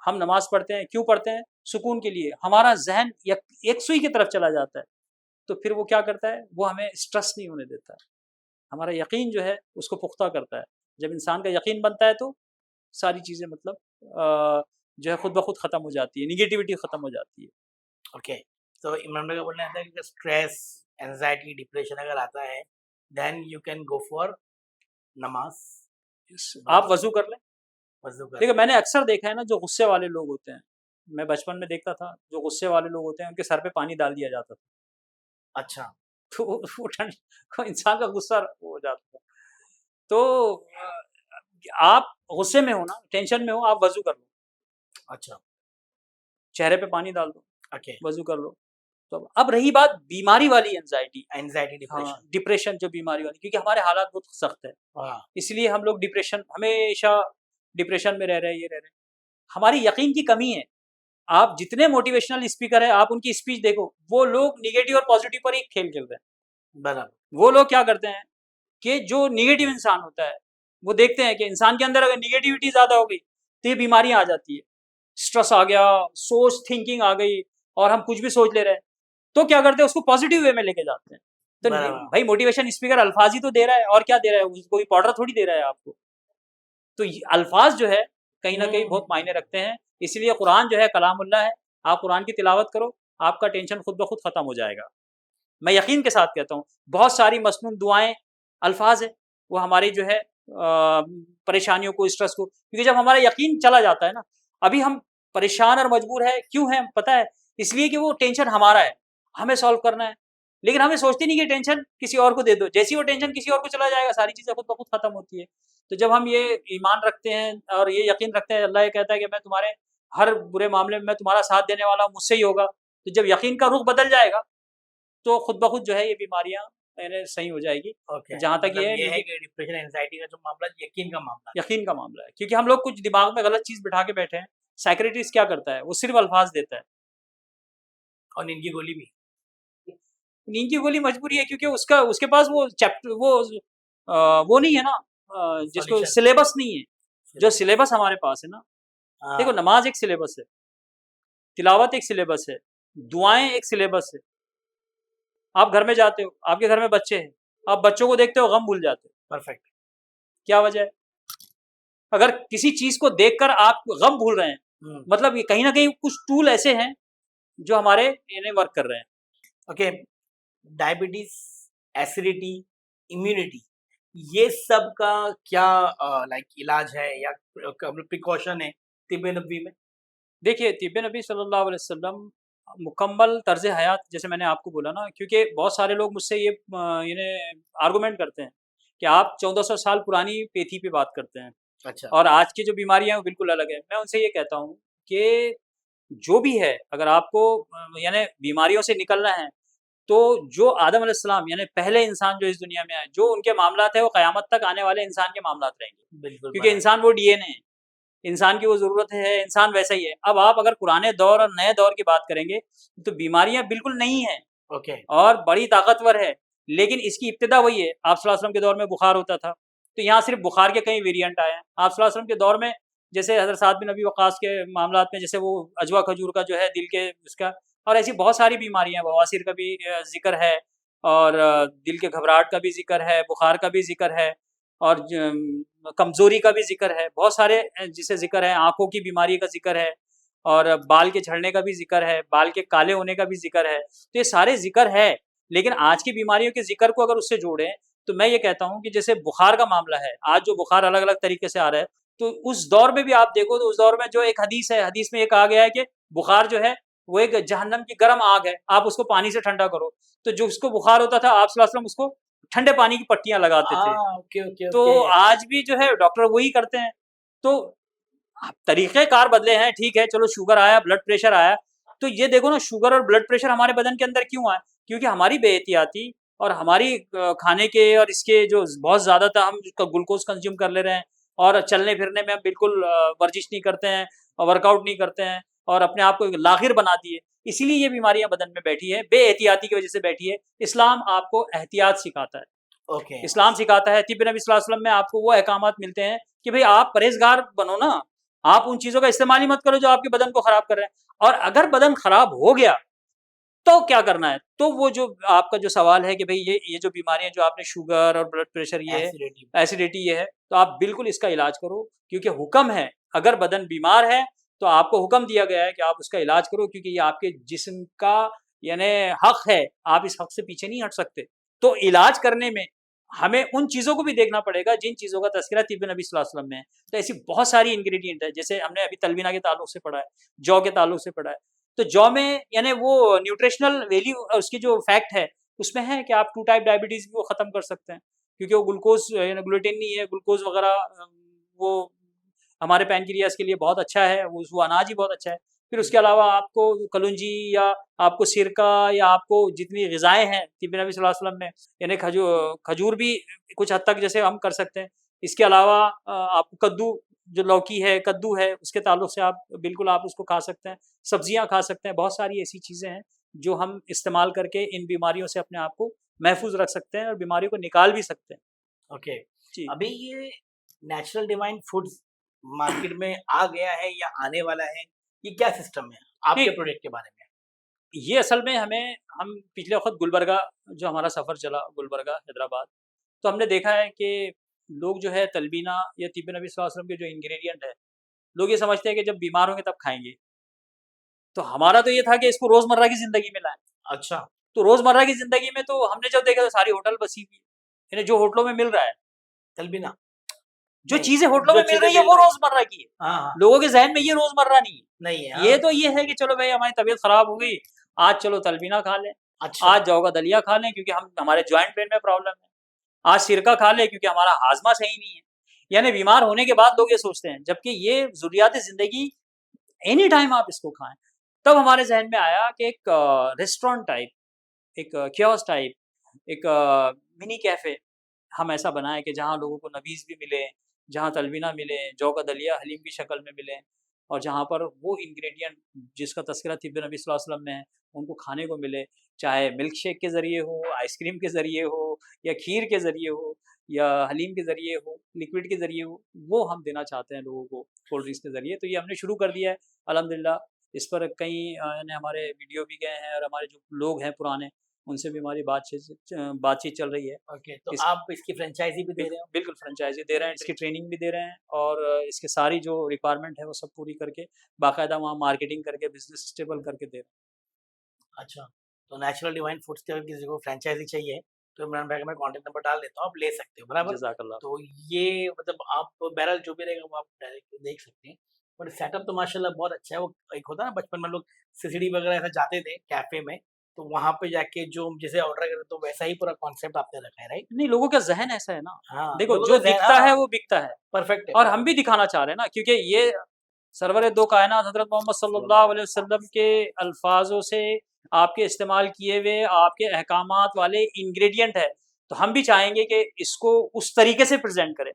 हम नमाज पढ़ते हैं, क्यों पढ़ते हैं? सुकून के लिए। हमारा जहन एक सुई की तरफ चला जाता है, तो फिर वो क्या करता है, वो हमें स्ट्रेस नहीं होने देता है। हमारा यकीन जो है उसको पुख्ता करता है। जब इंसान का यकीन बनता है तो सारी चीज़ें मतलब जो है खुद ब खुद ख़त्म हो जाती है, निगेटिविटी ख़त्म हो जाती है। ओके, तो इमरान भाई का बोलना है कि स्ट्रेस, एंजाइटी, डिप्रेशन अगर आता है, then you can go for namaz, आप वज़ू कर लें। वजू कर। देखिए, मैंने अक्सर देखा है ना, जो गुस्से वाले लोग होते हैं, मैं बचपन में देखता था, जो गुस्से वाले लोग होते हैं उनके सर पे पानी डाल दिया जाता था। अच्छा, तो वो ठंड वो इंसान का गुस्सा वो हो जाता था। तो आप गुस्से में हो ना, टेंशन में हो, आप वज़ू कर लो, अच्छा, चेहरे पे पानी डाल दो, ओके, वज़ू कर लो। तो अब रही बात बीमारी वाली एंग्ज़ायटी, एंजाइटी, हाँ, डिप्रेशन, डिप्रेशन जो बीमारी वाली, क्योंकि हमारे हालात बहुत सख्त है, हाँ, इसलिए हम लोग डिप्रेशन हमेशा डिप्रेशन में रह रहे हैं, ये रह रहे हैं। हमारी यकीन की कमी है। आप जितने मोटिवेशनल स्पीकर हैं, आप उनकी स्पीच देखो, वो लोग नेगेटिव और पॉजिटिव पर ही खेल खेल रहे हैं। बराबर, वो लोग क्या करते हैं कि जो नेगेटिव इंसान होता है, वो देखते हैं कि इंसान के अंदर अगर नेगेटिविटी ज़्यादा हो गई, तो ये बीमारियाँ आ जाती है। स्ट्रेस आ गया, सोच थिंकिंग आ गई और हम कुछ भी सोच ले रहे हैं। तो क्या करते हैं, उसको पॉजिटिव वे में लेके जाते हैं। तो बराबर, भाई मोटिवेशन स्पीकर अल्फाज ही तो दे रहा है, और क्या दे रहा है, कोई पाउडर थोड़ी दे रहा है आपको। तो ये अल्फाज जो है कहीं न कहीं बहुत मायने रखते हैं। इसीलिए कुरान जो है कलामुल्लाह है। आप कुरान की तिलावत करो, आपका टेंशन खुद ब खुद खत्म हो जाएगा। मैं यकीन के साथ कहता हूँ, बहुत सारी मसनून दुआएँ, अल्फाज़ हैं, वो हमारी जो है परेशानियों को, स्ट्रेस को, क्योंकि जब हमारा यकीन चला जाता है ना, अभी हम परेशान और मजबूर हैं, क्यों हैं पता है? इसलिए कि वो टेंशन हमारा है, हमें सॉल्व करना है। लेकिन हमें सोचते नहीं कि टेंशन किसी और को दे दो, जैसे ही वो टेंशन किसी और को चला जाएगा, सारी चीज़ें खुद ब खुद खत्म होती है। तो जब हम ये ईमान रखते हैं और ये यकीन रखते हैं, अल्लाह ये कहता है कि मैं तुम्हारे हर बुरे मामले में मैं तुम्हारा साथ देने वाला हूँ, मुझसे ही होगा। तो जब यकीन का रुख बदल जाएगा, तो खुद ब खुद जो है ये बीमारियाँ यानी सही हो जाएगी। ओके, जहाँ तक ये मतलब है ये है कि डिप्रेशन, एंजाइटी का जो मामला यकीन का मामला है। यकीन का मामला है, क्योंकि हम लोग कुछ दिमाग में गलत चीज़ बिठा के बैठे हैं। साइकियाट्रिस्ट क्या करता है, वो सिर्फ़ अल्फाज़ देता है। और नींद की गोली भी, नींद की गोली मजबूरी है, क्योंकि उसका उसके पास वो वो नहीं है ना, जिसको सॉल्यूशन, सिलेबस नहीं है। जो सिलेबस, सिलेबस हमारे पास है ना, देखो हाँ, नमाज़ एक सिलेबस है, तिलावत एक सिलेबस है, दुआएँ एक सिलेबस है। आप घर में जाते हो, आपके घर में बच्चे हैं, आप बच्चों को देखते हो, गम भूल जाते हो। परफेक्ट, क्या वजह है? अगर किसी चीज़ को देखकर आप गम भूल रहे हैं, हुँ, मतलब ये कहीं न कहीं कुछ टूल ऐसे हैं, जो हमारे इन्हें वर्क कर रहे हैं। ओके, डायबिटीज़, एसिडिटी, इम्यूनिटी, ये सब का क्या लाइक इलाज है या प्रिकॉशन है तिब्बे नबवी में? देखिए, तिब्बे नबी सल्लल्लाहु अलैहि वसल्लम मुकम्मल तर्ज़ हयात, जैसे मैंने आपको बोला ना, क्योंकि बहुत सारे लोग मुझसे ये आर्गुमेंट करते हैं कि आप 1400 साल पुरानी पेथी पे बात करते हैं अच्छा, और आज की जो बीमारियाँ हैं वो बिल्कुल अलग है। मैं उनसे ये कहता हूँ कि जो भी है, अगर आपको यानी बीमारियों से निकलना है, तो जो आदम अलैहिस्सलाम यानी पहले इंसान जो इस दुनिया में आए, जो उनके मामलात है वो क़यामत तक आने वाले इंसान के मामलात रहेंगे। बिल्कुल क्योंकि बराबर, इंसान वो डीएनए है, इंसान की वो ज़रूरत है, इंसान वैसा ही है। अब आप अगर पुराने दौर और नए दौर की बात करेंगे, तो बीमारियाँ बिल्कुल नई हैं ओके, और बड़ी ताकतवर है, लेकिन इसकी इब्तिदा वही है। आप सल्लल्लाहु अलैहि वसल्लम के दौर में बुखार होता था, तो यहाँ सिर्फ़ बुखार के कई वेरिएंट आए हैं। आप सल्लल्लाहु अलैहि वसल्लम के दौर में जैसे हज़रत साद बिन अबी वक़्क़ास के मामलात में, जैसे वो अजवा खजूर का जो है दिल के उसका, और ऐसी बहुत सारी बीमारियाँ, बवासीर का भी ज़िक्र है और दिल के घबराहट का भी ज़िक्र है, बुखार का भी ज़िक्र है और कमज़ोरी का भी ज़िक्र है। बहुत सारे जिसे ज़िक्र है, आँखों की बीमारी का ज़िक्र है और बाल के झड़ने का भी ज़िक्र है, बाल के काले होने का भी ज़िक्र है। तो ये सारे ज़िक्र है, लेकिन आज की बीमारियों के ज़िक्र को अगर उससे जोड़ें, तो मैं ये कहता हूँ कि जैसे बुखार का मामला है, आज जो बुखार अलग-अलग तरीके से आ रहा है, तो उस दौर में भी आप देखो, तो उस दौर में जो एक हदीस है, हदीस में ये कहा गया है कि बुखार जो है, वो एक जहन्नम की गर्म आग है, आप उसको पानी से ठंडा करो। तो जो उसको बुखार होता था, आप सल्लल्लाहु अलैहि वसल्लम उसको ठंडे पानी की पट्टियाँ लगाते थे। ओके, ओके, तो ओके, आज भी जो है डॉक्टर वही करते हैं। तो तरीक़ेकार बदले हैं, ठीक है, चलो शुगर आया, ब्लड प्रेशर आया, तो ये देखो ना, शुगर और ब्लड प्रेशर हमारे बदन के अंदर क्यों आए? क्योंकि हमारी बेएहतियाती और हमारी खाने के और इसके जो बहुत ज़्यादातर हम ग्लूकोज़ कंज़्यूम कर ले रहे हैं और चलने-फिरने में हम बिल्कुल वर्जिश नहीं करते हैं और वर्कआउट नहीं करते हैं। और अपने आप को एक लागिर बनाती है, इसीलिए ये बीमारियां बदन में बैठी है, बेएहतियाती की वजह से बैठी है। इस्लाम आपको एहतियात सिखाता है, ओके। इस्लाम सिखाता है, तिब्बे नबी सल्लल्लाहु अलैहि वसल्लम में आपको वो अहकामात मिलते हैं कि भाई आप परहेजगार बनो ना, आप उन चीज़ों का इस्तेमाल ही मत करो जो आपके बदन को खराब कर रहे हैं। और अगर बदन खराब हो गया तो क्या करना है? तो वो जो आपका जो सवाल है कि भई ये जो बीमारियाँ जो आपने शुगर और ब्लड प्रेशर ये है, एसिडिटी। एसिडिटी ये है, तो आप बिल्कुल इसका इलाज करो, क्योंकि हुक्म है, अगर बदन बीमार है तो आपको हुक्म दिया गया है कि आप उसका इलाज करो, क्योंकि ये आपके जिस्म का यानी हक है, आप इस हक से पीछे नहीं हट सकते। तो इलाज करने में हमें उन चीज़ों को भी देखना पड़ेगा जिन चीज़ों का तज़किरा तिब्बे नबी सल्लल्लाहु अलैहि वसल्लम में है। तो ऐसी बहुत सारी इंग्रीडिएंट है, जैसे हमने अभी तलबीना के ताल्लुक से पढ़ा है, जौ के ताल्लुक से पढ़ा है। तो जौ में यानी वो न्यूट्रिशनल वैल्यू उसकी जो फैक्ट है, उसमें है कि आप 2 टाइप डायबिटीज़ भी वो ख़त्म कर सकते हैं, क्योंकि वो ग्लूकोज़ यानी ग्लूटेन नहीं है, ग्लूकोज़ वग़ैरह वो हमारे पैनक्रियाज़ के लिए बहुत अच्छा है, वो अनाज ही बहुत अच्छा है। फिर उसके अलावा आपको कलौंजी या आपको सिरका या आपको जितनी ग़िज़ाएँ हैं तिब्बे नबी सल्लल्लाहु अलैहि वसल्लम में, यानी खजूर भी कुछ हद तक जैसे हम कर सकते हैं। इसके अलावा आप कद्दू जो लौकी है, कद्दू है, उसके ताल्लुक से आप बिल्कुल आप उसको खा सकते हैं, सब्जियाँ खा सकते हैं, बहुत सारी ऐसी चीज़ें हैं जो हम इस्तेमाल करके इन बीमारियों से अपने आप को महफूज़ रख सकते हैं और बीमारियों को निकाल भी सकते हैं। ओके। जी। अभी ये नेचुरल डिवाइन फूड्स मार्केट में आ गया है या आने वाला है? ये क्या सिस्टम है आपके नहीं, प्रोडक्ट के बारे में? ये असल में हम पिछले वक़्त गुलबर्गा जो हमारा सफ़र चला गुलबर्गा, हैदराबाद, तो हमने देखा है कि लोग जो है तलबीना या तिब्बे नबी सल्लल्लाहु अलैहि वसल्लम के जो इंग्रीडिएंट है, लोग ये समझते हैं कि जब बीमार होंगे तब खाएँगे। तो हमारा तो ये था कि इसको रोज़मर्रा की ज़िंदगी में लाएँ। अच्छा। तो रोज़मर्रा की ज़िंदगी में तो हमने जब देखा तो सारी होटल बसी हुई है। यानी जो होटलों में मिल रहा है, तलबीना? जो नहीं, चीज़ें होटलों जो में मिल चीज़ें रही है मिल वो रही हैं। रोज़मर्रा की है। हाँ, हाँ। लोगों के ज़हन में ये रोज़मर्रा नहीं है। नहीं है, ये हाँ। तो ये है कि चलो भई हमारी तबीयत ख़राब हो गई, आज चलो तलबीना खा लें, अच्छा। आज जौ का दलिया खा लें क्योंकि हमारे जॉइंट पेन में प्रॉब्लम है, आज सिरका खा लें क्योंकि हमारा हाज़मा सही नहीं है। यानी बीमार होने के बाद लोग ये सोचते हैं, जबकि ये ज़रूरियात ज़िंदगी एनी टाइम आप इसको खाएँ। तब हमारे ज़हन में आया कि एक रेस्टोरेंट टाइप, एक कियोस्क टाइप, एक मिनी कैफ़े हम ऐसा बनाएँ कि जहाँ लोगों को नबीज़ भी मिले, जहाँ तलबीना मिले, जौ का दलिया हलीम की शक्ल में मिले और जहाँ पर वो इंग्रीडिएंट जिसका तज़किरा तिब्बे नबी सल्लल्लाहु अलैहि वसल्लम में है, उनको खाने को मिले। चाहे मिल्क शेक के ज़रिए हो, आइसक्रीम के ज़रिए हो या खीर के ज़रिए हो या हलीम के ज़रिए हो, लिक्विड के ज़रिए हो, वो हम देना चाहते हैं लोगों को कोल्ड ड्रिंक्स के ज़रिए। तो ये हमने शुरू कर दिया है अल्हम्दुलिल्लाह। इस पर कई यानी हमारे वीडियो भी गए हैं और हमारे जो लोग हैं पुराने, उनसे भी हमारी बातचीत चल रही है। ओके, तो इस आप इसकी फ्रैंचाइज़ी भी दे रहे हो? बिल्कुल फ्रेंचाइज़ी दे रहे हैं, इसकी ट्रेनिंग भी दे रहे हैं और इसकी सारी जो रिक्वायरमेंट है वो सब पूरी करके बाकायदा वहाँ मार्केटिंग करके बिज़नेस स्टेबल करके दे रहे हैं। अच्छा, तो नेचुरल डिवाइन फूड्स की अगर किसी को फ्रैंचाइज़ी चाहिए, तो इमरान भाई का मैं कॉन्टैक्ट नंबर डाल देता हूँ, आप ले सकते हो, बराबर? जज़ाकल्लाह। तो ये मतलब आप बहरहाल जो भी रहेगा वो आप डायरेक्ट देख सकते हैं। बट सेटअप तो माशाल्लाह बहुत अच्छा है, वो एक होता है ना बचपन में लोग सीसीडी वगैरह ऐसा जाते थे कैफ़े में, तो वहाँ पे जाके जो जैसे ऑर्डर करें तो वैसा ही पूरा कॉन्सेप्ट आपने रखा है, राइट? नहीं, लोगों का ज़हन ऐसा है ना, हाँ, देखो लोगों जो का ज़हन दिखता हाँ, है वो बिकता है परफेक्ट है, और हम परफेक्ट। भी दिखाना चाह रहे हैं ना, क्योंकि ये सरवर दो कायनात हज़रत मोहम्मद सल्लल्लाहु अलैहि वसल्लम के अल्फाज़ों से आपके इस्तेमाल किए हुए आपके अहकामात वाले इंग्रीडिएंट है, तो हम भी चाहेंगे कि इसको उस तरीके से प्रेज़ेंट करें,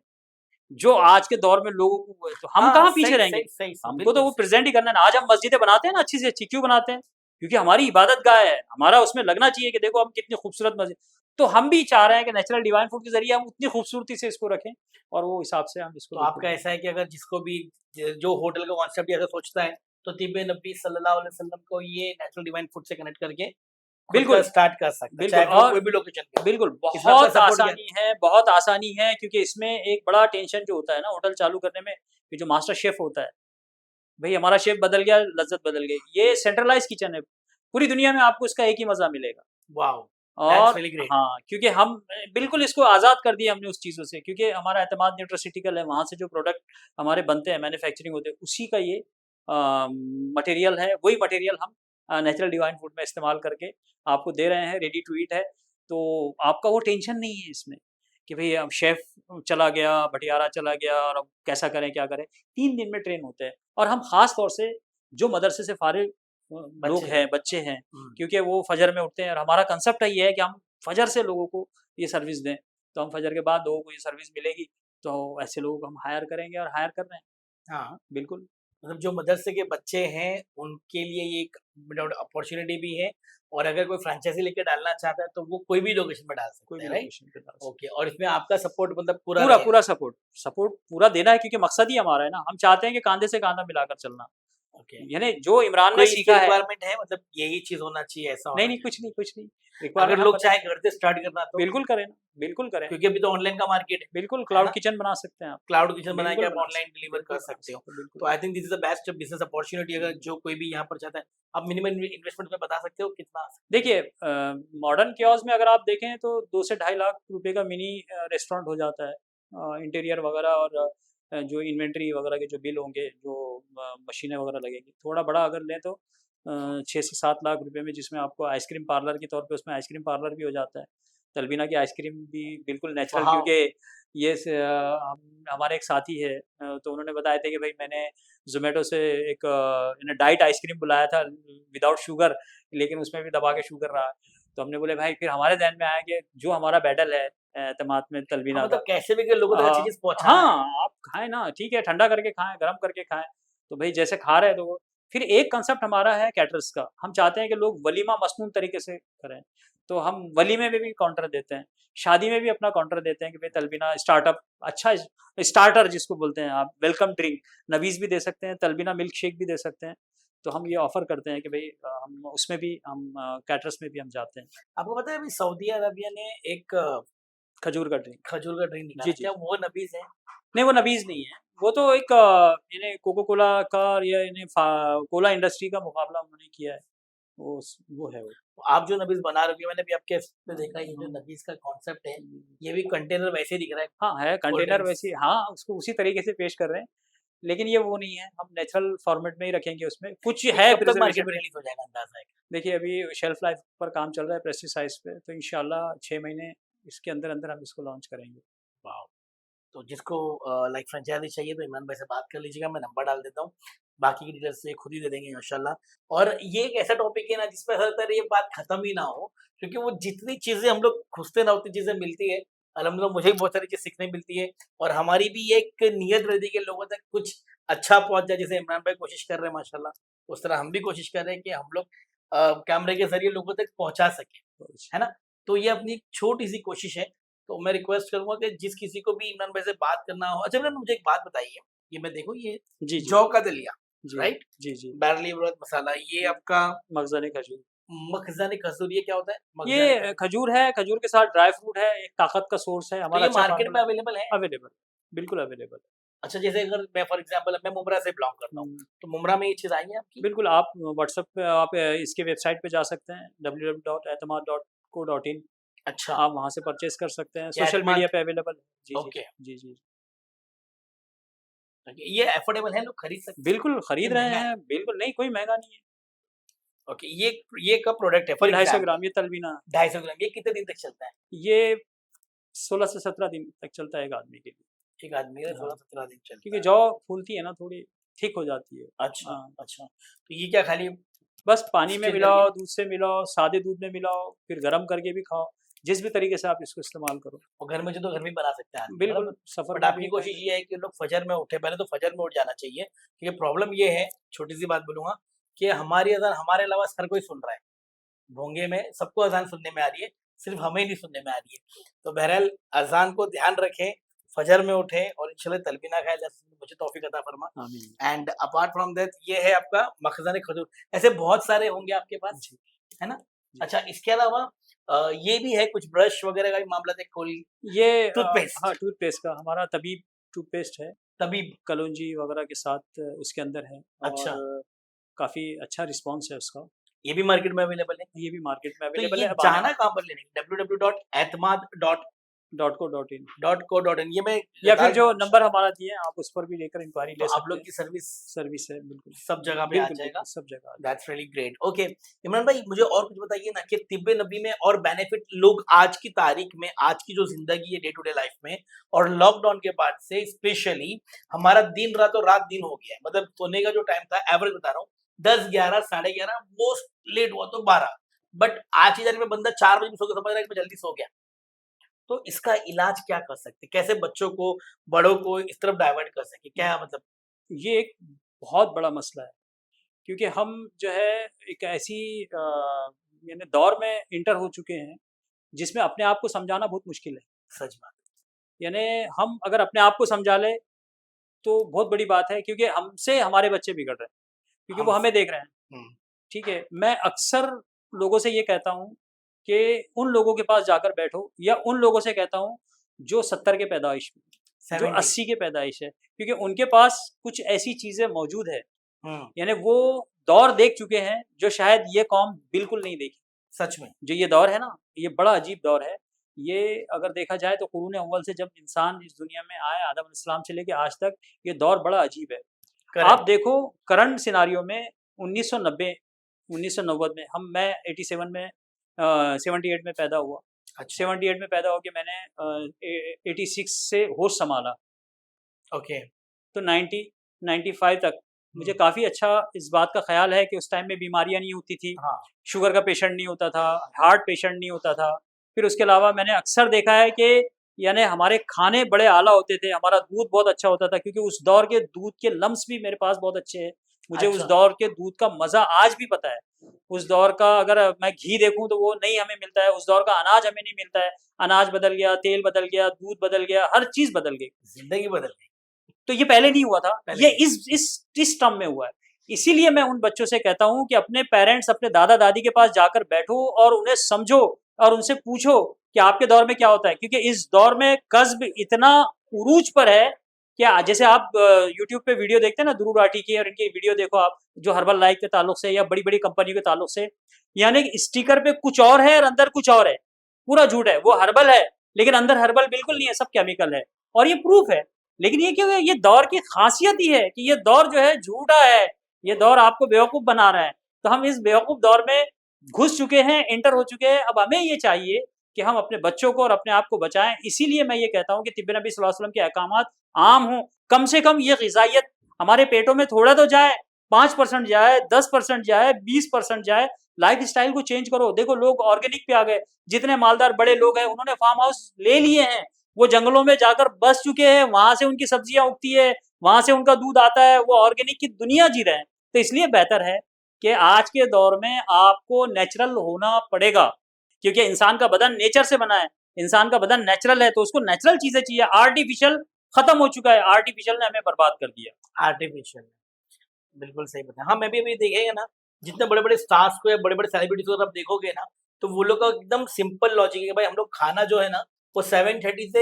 जो आज के दौर में लोगों को वो है, तो हम हाँ, कहाँ पीछे सही, रहेंगे? सही, सही, सही, हमको तो बिल्कुल वो सही। प्रेज़ेंट ही करना है ना। आज हम मस्जिदें बनाते हैं ना अच्छी से अच्छी, क्यों बनाते हैं? क्योंकि हमारी इबादतगाह है, हमारा उसमें लगना चाहिए कि देखो हम कितनी खूबसूरत मस्जिद। तो हम भी चाह रहे हैं कि नेचुरल डिवाइन फूड के ज़रिए हम उतनी खूबसूरती से इसको रखें और वो हिसाब से हम इसको तो बिल्कुल आपका ऐसा है कि अगर जिसको भी जो होटल का कॉन्सेप्ट अगर सोचता है तो तिब्बे नबी सल्लल्लाहु अलैहि वसल्लम को ये नेचुरल डिवाइन फूड से कनेक्ट करके खुद का बिल्कुल, स्टार्ट कर सकता है, बिल्कुल चाहे फिर वो और कोई भी लोकेशन पे हो। बिल्कुल इसमें आपका सपोर्ट क्या बहुत आसानी है क्योंकि इसमें एक बड़ा टेंशन जो होता है ना होटल चालू करने में, ये जो मास्टर शेफ़ होता है, भई हमारा शेफ़ बदल गया, लज़्ज़त बदल गई। ये सेंट्रलाइज़ किचन है, पूरी दुनिया में आपको इसका एक ही मज़ा मिलेगा। वाओ! दैट्स और रियली ग्रेट। हाँ, क्योंकि हम बिल्कुल इसको आज़ाद कर दिया हमने उस चीज़ों से, क्योंकि हमारा एतमाद न्यूट्रास्यूटिकल है, वहाँ से जो प्रोडक्ट हमारे बनते हैं, मैन्युफैक्चरिंग होते हैं, उसी का ये मटेरियल है, वही मटेरियल हम नेचुरल डिवाइन फूड में इस्तेमाल करके आपको दे रहे हैं, रेडी टू ईट है। तो आपका वो टेंशन नहीं है इसमें कि भई अब शेफ़ चला गया, भटियारा चला गया और अब कैसा करें, क्या करें? 3 दिन में ट्रेन होते हैं और हम ख़ास तौर से जो मदरसे से फ़ारिग लोग बच्चे हैं। हैं, बच्चे हैं, हुँ, क्योंकि वो फजर में उठते हैं और हमारा कांसेप्ट ये है कि हम फजर से लोगों को ये सर्विस दें। तो हम फजर के बाद लोगों को ये सर्विस मिलेगी, तो ऐसे लोगों को हम हायर करेंगे और हायर कर रहे हैं। हाँ। बिल्कुल। मतलब जो मदरसे के बच्चे हैं उनके लिए ये एक अपॉर्चुनिटी भी है, और अगर कोई फ्रेंचाइजी लेके डालना चाहता है तो वो कोई भी लोकेशन पे डाल कोई सकते भी हैं, राइट? लोकेशन पे डाल सकते ओके, और इसमें आपका सपोर्ट मतलब पूरा हैं। पूरा रहेगा। पूरा सपोर्ट सपोर्ट पूरा देना है, क्योंकि मकसद ही हमारा है ना, हम चाहते हैं कि कांधे से कांधा मिलाकर चलना। ओके, यानी जो इमरान ने कोई इसकी सीखा है। रिक्वायरमेंट है, मतलब यही चीज होना चाहिए, ऐसा नहीं होना नहीं, चाहिए? कुछ नहीं कुछ नहीं, अगर रिक्वायरमेंट हम लोग बता। चाहे घर से स्टार्ट करना तो? बिल्कुल करें ना, बिल्कुल करें। क्योंकि अभी तो ऑनलाइन का मार्केट बिल्कुल है क्लाउड ना? किचन बना सकते हैं आप। क्लाउड किचन बना के बिल्कुल आप बना ऑनलाइन सकते, डिलीवर बिल्कुल कर बना सकते हो। सकते, बिल्कुल तो बना I think this is the best business opportunity, अगर सकते। जो कोई भी यहाँ पर चाहता है। आप मिनिमम इन्वेस्टमेंट में बता सकते हो कितना आ सकता है? देखिए, मॉडर्न कियोस्क में अगर आप देखें तो 2 से ढाई लाख रुपए का मिनी रेस्टोरेंट हो जाता है। इंटीरियर वगैरह और जो इन्वेंटरी वगैरह के जो बिल होंगे, जो मशीनें वगैरह लगेंगी, थोड़ा बड़ा अगर लें तो 6 से 7 लाख रुपए में, जिसमें आपको आइसक्रीम पार्लर के तौर पे उसमें आइसक्रीम पार्लर भी हो जाता है। तलबीना की आइसक्रीम भी बिल्कुल नेचुरल, वाह। क्योंकि ये हमारे एक साथी है, तो उन्होंने बताया था कि भाई मैंने ज़ोमैटो से एक डाइट आइसक्रीम बुलाया था विदाउट शुगर, लेकिन उसमें भी दबा के शुगर रहा। तो हमने बोले भाई, फिर हमारे ज़हन में आया कि जो हमारा बैटल है एतमाद में हाँ, तलबीना का। मतलब कैसे भी कर लोगों तक अच्छी चीज पहुंचाना है। हाँ, आप खाएँ ना, ठीक है, ठंडा करके खाएँ, गरम करके खाएँ, तो भई जैसे खा रहे हैं तो वो। फिर एक कांसेप्ट हमारा है कैटरर्स का, हम चाहते हैं कि लोग वलीमा मसनून तरीके से करें, तो हम वलीमे में भी काउंटर देते हैं, शादी में भी अपना काउंटर देते हैं कि भई तलबीना स्टार्टअप अच्छा, स्टार्टर जिसको बोलते हैं आप, वेलकम ड्रिंक, नबीज़ भी दे सकते हैं, तलबीना मिल्क शेक भी दे सकते हैं। तो हम ये ऑफ़र करते हैं कि भई हम उसमें भी हम कैटरर्स में भी हम जाते हैं, आपको पता है अभी सऊदी अरबिया ने एक खजूर का ड्रिंक। खजूर का ड्रिंक जी, निकाला, जी। क्या वो नबीज है? नहीं, वो नबीज़ नहीं है। वो तो एक इन्हें कोका कोला का या इन्हें कोला इंडस्ट्री का मुकाबला उन्होंने किया है। वो है वो। तो आप जो नबीज बना रहे हो, मैं अभी आपके पे देखा, ये जो हाँ। नबीज का कॉन्सेप्ट है, ये भी कंटेनर वैसे ही दिख रहा है। हाँ, है कोल्ड कंटेनर ड्रिंक्स। वैसे ही, हाँ, उसको उसी तरीके से पेश कर रहे हैं। लेकिन ये वो नहीं है, हम नेचुरल फॉर्मेट में ही रखेंगे उसमें। कुछ ये है कब तक मार्केट प्रिज़र्वेशन में में। रिलीज हो जाएगा, अंदाजा है? देखिए, अभी शेल्फ लाइफ़ पर काम चल रहा है पेस्टिसाइड्स पे, तो इंशाअल्लाह 6 महीने इसके अंदर-अंदर हम इसको लॉन्च करेंगे। वाह। तो जिसको लाइक फ्रेंचाइज़ी चाहिए तो इमरान भाई से बात कर लीजिएगा, मैं नंबर डाल देता हूँ। बाकी की डिटेल्स ये खुद ही दे देंगे इंशाल्लाह। और ये एक ऐसा टॉपिक है ना जिसपे ऐसा लगता है ये बात खत्म ही ना हो, क्योंकि वो जितनी चीज़ें हम लोग खुसते ना उतनी चीज़ें मिलती है। अल्हम्दुलिल्लाह मुझे भी बहुत सारी चीज़ सीखने मिलती है, और हमारी भी एक नियत रहती है कि लोगों तक कुछ अच्छा पहुँच जाए, जैसे इमरान भाई कोशिश कर रहे हैं माशाल्लाह, उस तरह हम भी कोशिश कर रहे हैं कि हम लोग कैमरे के ज़रिए लोगों तक पहुँचा सकें, तो इस है ना? तो ये अपनी एक छोटी-सी कोशिश है। तो मैं रिक्वेस्ट करूँगा कि जिस किसी को भी इमरान भाई से बात करना हो। अच्छा इमरान, मुझे एक बात बताइए, ये मैं देखूँ ये जी, जी। जौ का दलिया, जी। राइट? जी, जी। बार्ली उड़द मसाला, ये आपका मखज़न खजूर। मखज़ानी खजूर, ये क्या होता है? मखज़ानी ये खजूर, खजूर है, खजूर के साथ ड्राई फ्रूट है, एक ताकत का सोर्स है, तो हमारा ये अच्छा मार्केट फ़ार्मूला में है। अवेलेबल है? अवेलेबल, बिल्कुल अवेलेबल है। अच्छा, जैसे अगर मैं फॉर एग्ज़ाम्पल मैं मुमरा से बिलॉन्ग करता हूँ, हुँ, तो मुमरा में ये चीज़ आई है आपकी? बिल्कुल आप व्हाट्सएप पे आप इसके वेबसाइट पे जा सकते हैं www.etemad.co.in, अच्छा, आप वहाँ से परचेज़ कर सकते हैं, क्या सोशल एतमाद? मीडिया पे अवेलेबल है। जी, जी। ओके, जी, जी। ओके, ये अफोर्डेबल है, लोग खरीद सकते हैं? बिल्कुल ये खरीद रहे महँगा है? हैं, बिल्कुल नहीं, कोई महँगा नहीं है। ओके, ये कब प्रोडक्ट है ये फॉर 250 एग्ज़ाम्पल? ग्राम ये तलबीना, 250 ग्राम, ये कितने दिन तक चलता है? ये 16 से 17 दिन तक चलता है एक आदमी के लिए। एक आदमी का हाँ, 16-17 दिन चलता क्योंकि है। जौ फूलती है ना थोड़ी, थिक हो जाती है। अच्छा, हाँ। अच्छा। तो ये क्या खाली बस पानी में स्टिर करके? मिलाओ, दूध से मिलाओ, सादे दूध में मिलाओ, फिर गरम करके भी खाओ, जिस भी तरीके से आप इसको इस्तेमाल करो। और घर में जो तो घर में ही बना सकते हैं आदमी, बिल्कुल, बराबर? सफ़र बट में आपकी भी कोशिश कहीं। ये है कि लोग फजर में उठे, पहले तो फजर में उठ जाना चाहिए, क्योंकि प्रॉब्लम ये है, छोटी-सी बात बोलूँगा, कि हमारी अज़ान हमारे अलावा हर कोई सुन रहा है। भोंगे में सबको अज़ान सुनने में आ रही है, सिर्फ़ हमें नहीं सुनने में आ रही है। तो बहरहाल अज़ान को ध्यान रखें, फजर में उठें और इंशाल्लाह तलबीना खाएँ, अल्लाह मुझे तौफ़ीक अता फरमा। आमीन। एंड अपार्ट फ्रॉम दैट ये है आपका मखज़ान खजूर, ऐसे बहुत सारे होंगे आपके पास, जी, है ना? जी। अच्छा, इसके अलावा ये भी है कुछ ब्रश वगैरह का भी मामला है, कोई ये हाँ, टूथपेस्ट, टूथपेस्ट का हमारा तबीब टूथपेस्ट है, तबीब, कलौंजी वगैरह के साथ उसके अंदर है, अच्छा, और काफ़ी अच्छा रिस्पॉन्स है उसका। ये भी मार्केट में अवेलेबल है? ये भी मार्केट में तो अवेलेबल ये है, अब आने जाना वाला कहाँ पर लेने? www.etemad.co.in, .co.in, ये मैं या फिर डाल जो दूँगा नंबर इंशाल्लाह। हमारा दिए हैं, आप उस पर भी लेकर इंक्वायरी तो ले आप सकते लोग हैं। की सर्विस सर्विस है, बिल्कुल। सब जगह पे आ बिल्कुल, जाएगा। बिल्कुल, सब जगह आ दैट्स जाएगा। Really great. ओके, इमरान भाई मुझे और कुछ बताइए ना कि तिब्बे नबी में और बेनिफिट लोग आज की तारीख में, आज की जो ज़िंदगी है डे टू डे लाइफ में, और लॉकडाउन के बाद से स्पेशली हमारा दिन रात और रात दिन हो गया है। मतलब सोने का जो टाइम था, एवरेज बता रहा हूँ, 10, 11, साढ़े 11, मोस्ट लेट हुआ तो 12। बट आज की तारीख में बंदा 4 बजे भी सो के समझ रहा है कि मैं जल्दी सो गया। तो इसका इलाज क्या कर सकते हैं? कैसे बच्चों को, बड़ों को इस तरफ डाइवर्ट कर सकें? क्या मतलब? ये एक बहुत बड़ा मसला है, क्योंकि हम जो है एक ऐसी यानी दौर में इंटर हो चुके हैं, जिसमें अपने आप को समझाना बहुत मुश्किल है। सच बात। यानी हम अगर अपने आप को समझा लें, तो बहुत बड़ी बात है, क्योंकि हमसे हमारे बच्चे बिगड़ रहे हैं, क्योंकि वो हम हमें देख रहे हैं। हुँ, ठीक है, मैं अक्सर लोगों से ये कहता हूँ कि उन लोगों के पास जाकर बैठो, या उन लोगों से कहता हूँ जो 70 के पैदाइश में, जो 70 80 के पैदाइश है, क्योंकि उनके पास कुछ ऐसी चीज़ें मौजूद है, हुँ, यानी वो दौर देख चुके हैं जो शायद ये कौम बिल्कुल नहीं देखी। सच में। जो ये दौर है ना, ये बड़ा अजीब दौर है। ये अगर देखा जाए तो कुरून अव्वल से जब इंसान इस दुनिया में आए, आदम अलैहिस्सलाम से लेके आज तक, ये दौर बड़ा अजीब है। आप करेक्ट। देखो करंट सिनेरियो में 1990 1990 में मैं 87 में 78 में पैदा हुआ। अच्छा, 78 में पैदा होके मैंने 86 से होश संभाला। ओके। तो 90 95 तक मुझे हुँ, काफ़ी अच्छा इस बात का ख़्याल है कि उस टाइम में बीमारियाँ नहीं होती थी, हाँ, शुगर का पेशेंट नहीं होता था, हार्ट पेशेंट नहीं होता था। फिर उसके अलावा मैंने अक्सर देखा है कि यानी हमारे खाने बड़े आला होते थे, हमारा दूध बहुत अच्छा होता था, क्योंकि उस दौर के दूध के लम्स भी मेरे पास बहुत अच्छे हैं। मुझे उस अच्छा, दौर के दूध का मज़ा आज भी पता है। उस दौर का अगर मैं घी देखूँ तो वो नहीं हमें मिलता है, उस दौर का अनाज हमें नहीं मिलता है। अनाज बदल गया, तेल बदल गया, दूध बदल गया, हर चीज़ बदल गई। ज़िंदगी बदल गई, तो ये पहले नहीं हुआ था, पहले ये नहीं। इस टर्म में हुआ है। इसीलिए मैं उन बच्चों से कहता हूँ कि अपने पेरेंट्स, अपने दादा-दादी के पास जाकर बैठो और उन्हें समझो और उनसे पूछो कि आपके दौर में क्या होता है? क्योंकि इस दौर में कस्ब इतना उरूज पर है कि जैसे आप यूट्यूब पे वीडियो देखते हैं ना ध्रुव राठी की, और इनकी वीडियो देखो आप, जो हर्बल लाइफ के ताल्लुक से या बड़ी-बड़ी कंपनी के ताल्लुक से, यानी कि स्टिकर पे कुछ और है और अंदर कुछ और है। पूरा झूठ है, वो हर्बल है, लेकिन अंदर हर्बल बिल्कुल नहीं है, सब केमिकल है, और ये प्रूफ है। लेकिन ये क्यों है? ये दौर की खासियत ही है कि ये दौर जो है झूठा है, ये दौर आपको बेवकूफ़ बना रहा है। तो हम इस बेवकूफ़ दौर में घुस चुके हैं, एंटर हो चुके हैं। अब हमें ये चाहिए कि हम अपने बच्चों को और अपने आप को बचाएँ। इसीलिए मैं ये कहता हूँ कि तिब्बे नबी सल्लल्लाहु अलैहि वसल्लम के अहकामात आम हों। कम से कम ये ग़िज़ाइयत हमारे पेटों में थोड़ा तो जाए, 5% जाए, 10% जाए, 20% जाए। लाइफ़स्टाइल को चेंज करो। देखो लोग ऑर्गेनिक पे आ गए। जितने मालदार बड़े लोग हैं, उन्होंने फार्म हाउस ले लिए हैं। वो जंगलों में जाकर बस चुके हैं, वहाँ से उनकी सब्जियाँ उगती है, वहाँ से उनका दूध आता है, वो ऑर्गेनिक की दुनिया जी रहे हैं। तो इसलिए बेहतर है कि आज के दौर में आपको नेचुरल होना पड़ेगा, क्योंकि इंसान का बदन नेचर से बना है, इंसान का बदन नेचुरल है, तो उसको नेचुरल चीज़ें चाहिए। आर्टिफ़िशियल खत्म हो चुका है, आर्टिफ़िशियल ने हमें बर्बाद कर दिया। आर्टिफ़िशियल, बिल्कुल सही बताया। हाँ, मैं भी अभी देखेंगे ना, जितने बड़े-बड़े स्टार्स को या बड़े-बड़े सेलिब्रिटीज़ को आप देखोगे ना, तो वो लोग का एकदम सिंपल लॉजिक है कि भाई हम लोग खाना जो है ना, वो 7:30 से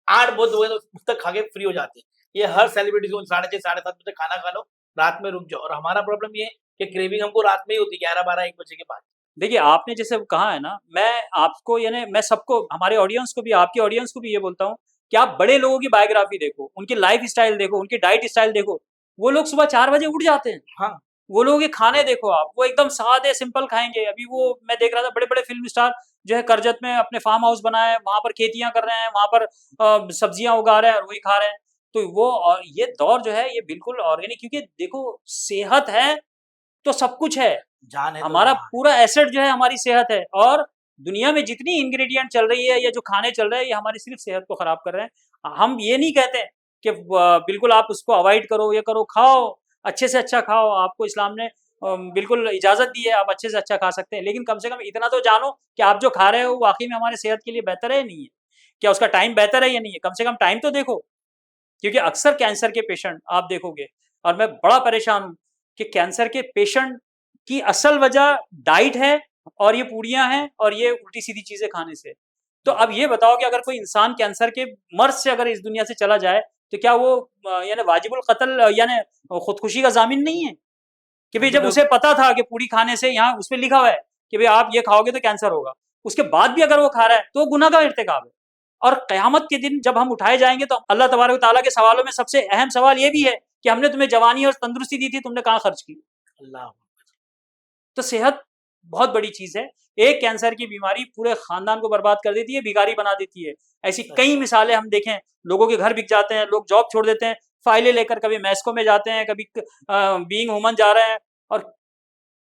8 बहुत हुए तो उस तक खा के फ्री हो जाते हैं। ये हर सेलिब्रिटीज़ को 6:30 साढ़े 7 बजे खाना खा लो, रात में रुक जाओ और हमारा प्रॉब्लम ये है कि क्रेविंग हमको रात में ही होती है 11, 12, 1 बजे के बाद। देखिए, आपने जैसे कहा है ना, मैं आपको यानी मैं सबको, हमारे ऑडियंस को भी, आपकी ऑडियंस को भी ये बोलता हूँ कि आप बड़े लोगों की बायोग्राफी देखो, उनकी लाइफ़स्टाइल देखो, उनकी डाइट स्टाइल देखो। वो लोग सुबह 4 बजे उठ जाते हैं। हाँ, वो लोगों के खाने देखो आप, वो एकदम सादे सिंपल खाएँगे। अभी वो मैं देख रहा था, बड़े-बड़े फ़िल्म स्टार जो है करजत में अपने फार्म हाउस बनाए हैं, वहाँ पर खेतियाँ कर रहे हैं, वहाँ पर सब्जियाँ उगा रहे हैं और वही खा रहे हैं। तो वो और ये दौर जो है ये बिल्कुल ऑर्गेनिक, क्योंकि देखो सेहत है तो सब कुछ है। जान है तो हमारा जहाँ है। पूरा एसेट जो है हमारी सेहत है, और दुनिया में जितनी इंग्रेडिएंट चल रही है या जो खाने चल रहे हैं, ये हमारी सिर्फ सेहत को खराब कर रहे हैं। हम ये नहीं कहते कि बिल्कुल आप उसको अवॉइड करो, ये करो, खाओ, अच्छे से अच्छा खाओ। आपको इस्लाम ने बिल्कुल इजाज़त दी है, आप अच्छे से अच्छा खा सकते हैं। लेकिन कम से कम इतना तो जानो कि आप जो खा रहे हो वाक़ई में हमारे सेहत के लिए बेहतर है या नहीं है? क्या उसका टाइम बेहतर है या नहीं है? कम से कम टाइम तो देखो। क्योंकि अक्सर कैंसर के पेशेंट आप देखोगे, और मैं बड़ा परेशान हूँ कि कैंसर के पेशेंट की असल वजह डाइट है, और ये पूड़ियाँ हैं, और ये उल्टी-सीधी चीज़ें खाने से। तो अब ये बताओ कि अगर कोई इंसान कैंसर के मर्ज़ से अगर इस दुनिया से चला जाए, तो क्या वो यानी वाजिबुल कत्ल यानी खुदकुशी का ज़ामिन नहीं है? कि भई अभी जब लोग उसे पता था कि पूड़ी खाने से, यहाँ उसमें लिखा हुआ है कि भई आप ये खाओगे तो कैंसर होगा। उसके बाद भी अगर वो खा रहा है, तो वो गुनाह का इर्तिकाब है। और क़यामत के दिन जब हम उठाए जाएँगे, तो अल्लाह तबारक व तआला के सवालों में सबसे अहम सवाल ये भी है कि हमने तुम्हें जवानी और तंदुरुस्ती दी थी, तुमने कहाँ खर्च की? अल्लाह तो सेहत बहुत बड़ी चीज़ है। एक कैंसर की बीमारी पूरे ख़ानदान को बर्बाद कर देती है, भिखारी बना देती है। ऐसी सच कई बात। मिसालें हम देखें, लोगों के घर बिक जाते हैं, लोग जॉब छोड़ देते हैं, फाइलें लेकर कभी मेस्को में जाते हैं, कभी बीइंग ह्यूमन जा रहे हैं, और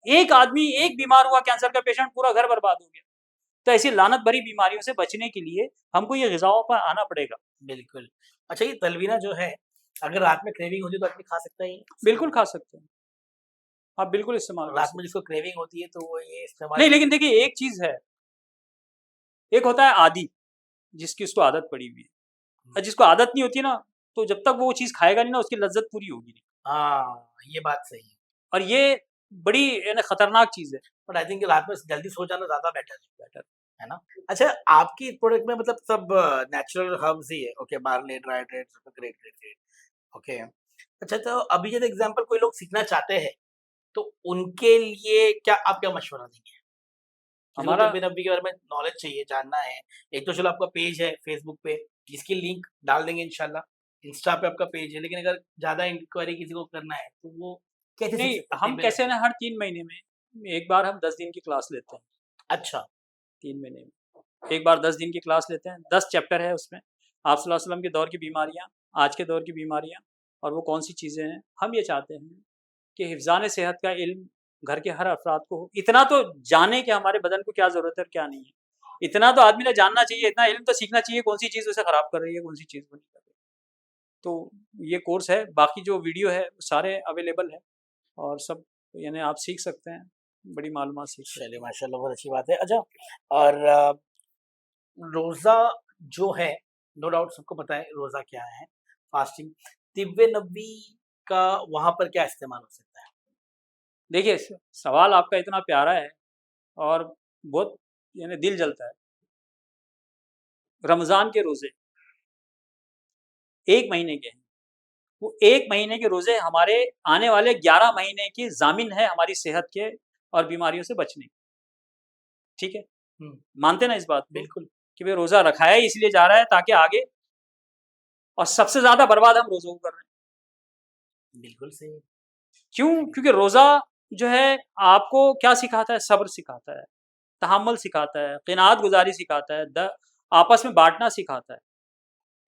एक आदमी, एक बीमार हुआ कैंसर का पेशेंट, पूरा घर बर्बाद हो गया। तो ऐसी लानत भरी बीमारियों से बचने के लिए हमको ये ग़िज़ाओं पर आना पड़ेगा। बिल्कुल। अच्छा ये तलवीना जो है, अगर रात में क्रेविंग होती है तो आदमी खा सकता ही है? बिल्कुल खा सकते हैं, आप बिल्कुल इस्तेमाल कर रात सकते में जिसको क्रेविंग होती है तो वो ये इस्तेमाल नहीं, कर लेकिन सकता देखिए एक चीज़ है, एक होता है आदी, जिसकी उसको आदत पड़ी हुई है, और है। जिसको आदत नहीं होती ना, तो जब तक वो चीज़ खाएगा नहीं ना, उसकी लज़्ज़त पूरी होगी नहीं। हाँ, ये बात सही है। और ये बड़ी यानी खतरनाक चीज़ है। बट आई थिंक रात में जल्दी सो जाना ज़्यादा बेटर बेटर है ना? अच्छा, आपकी प्रोडक्ट में मतलब सब नेचुरल हर्ब्स ही है? Okay, barley, dry dates, great, great, great. Okay. अच्छा, तो अभी जैसे एग्ज़ाम्पल कोई लोग सीखना चाहते हैं, तो उनके लिए क्या मशवरा देंगे? किसी को हमारा तिब्बी नब्बी के बारे में नॉलेज चाहिए, जानना है, एक तो चलो आपका पेज है फेसबुक पे, जिसकी लिंक डाल देंगे इंशाल्लाह, इंस्टा पे आपका पेज है, लेकिन अगर ज़्यादा इंक्वायरी किसी को करना है, तो वो कैसे सीख नहीं, सकते हैं हम तिब्बी कैसे नब्बी? ना हर 3 महीने में एक बार हम 10 दिन की क्लास लेते हैं, अच्छा, 3 महीने में। एक बार 10 दिन की क्लास लेते हैं, 10 चैप्टर है उसमें। आप सल्लल्लाहु अलैहि वसल्लम के दौर की बीमारियाँ, आज के दौर की बीमारियाँ और वो कौन-सी चीज़ें हैं। हम ये चाहते हैं कि हिफ़्ज़ान सेहत का इल्म घर के हर अफ़राद को हो। इतना तो जाने कि हमारे बदन को क्या ज़रूरत है और क्या नहीं है। इतना तो आदमी ने जानना चाहिए, इतना इल्म तो सीखना चाहिए, कौन-सी चीज़ उसे ख़राब कर रही है, कौन-सी चीज़ को नहीं कर रही। तो ये कोर्स है, बाकी जो वीडियो है सारे अवेलेबल है और सब यानी आप सीख सकते हैं, बड़ी मालूमात सीख सकते चलिए हैं। माशाल्लाह बहुत अच्छी बात है। अच्छा, और रोज़ा जो है, नो डाउट सबको पता है रोज़ा क्या है, फास्टिंग। तिब्बे नबवी का वहाँ पर क्या इस्तेमाल हो सकता है? देखिए सवाल आपका इतना प्यारा है और बहुत यानी दिल जलता है। रमज़ान के रोज़े 1 महीने के हैं। वो 1 महीने के रोज़े हमारे आने वाले 11 महीने की ज़ामिन है हमारी सेहत के और बीमारियों से बचने की, ठीक है? हुँ, मानते हैं ना इस बात को बिल्कुल, कि भई रोज़ा रखा है इसलिए जा रहा है ताकि आगे और सबसे ज़्यादा बर्बाद हम रोज़ों को कर रहे हैं। बिल्कुल सही। क्यों? क्योंकि रोज़ा जो है आपको क्या सिखाता है? सब्र सिखाता है, तहम्मुल सिखाता है, क़िनाअत गुज़ारी सिखाता है, द आपस में बाँटना सिखाता है।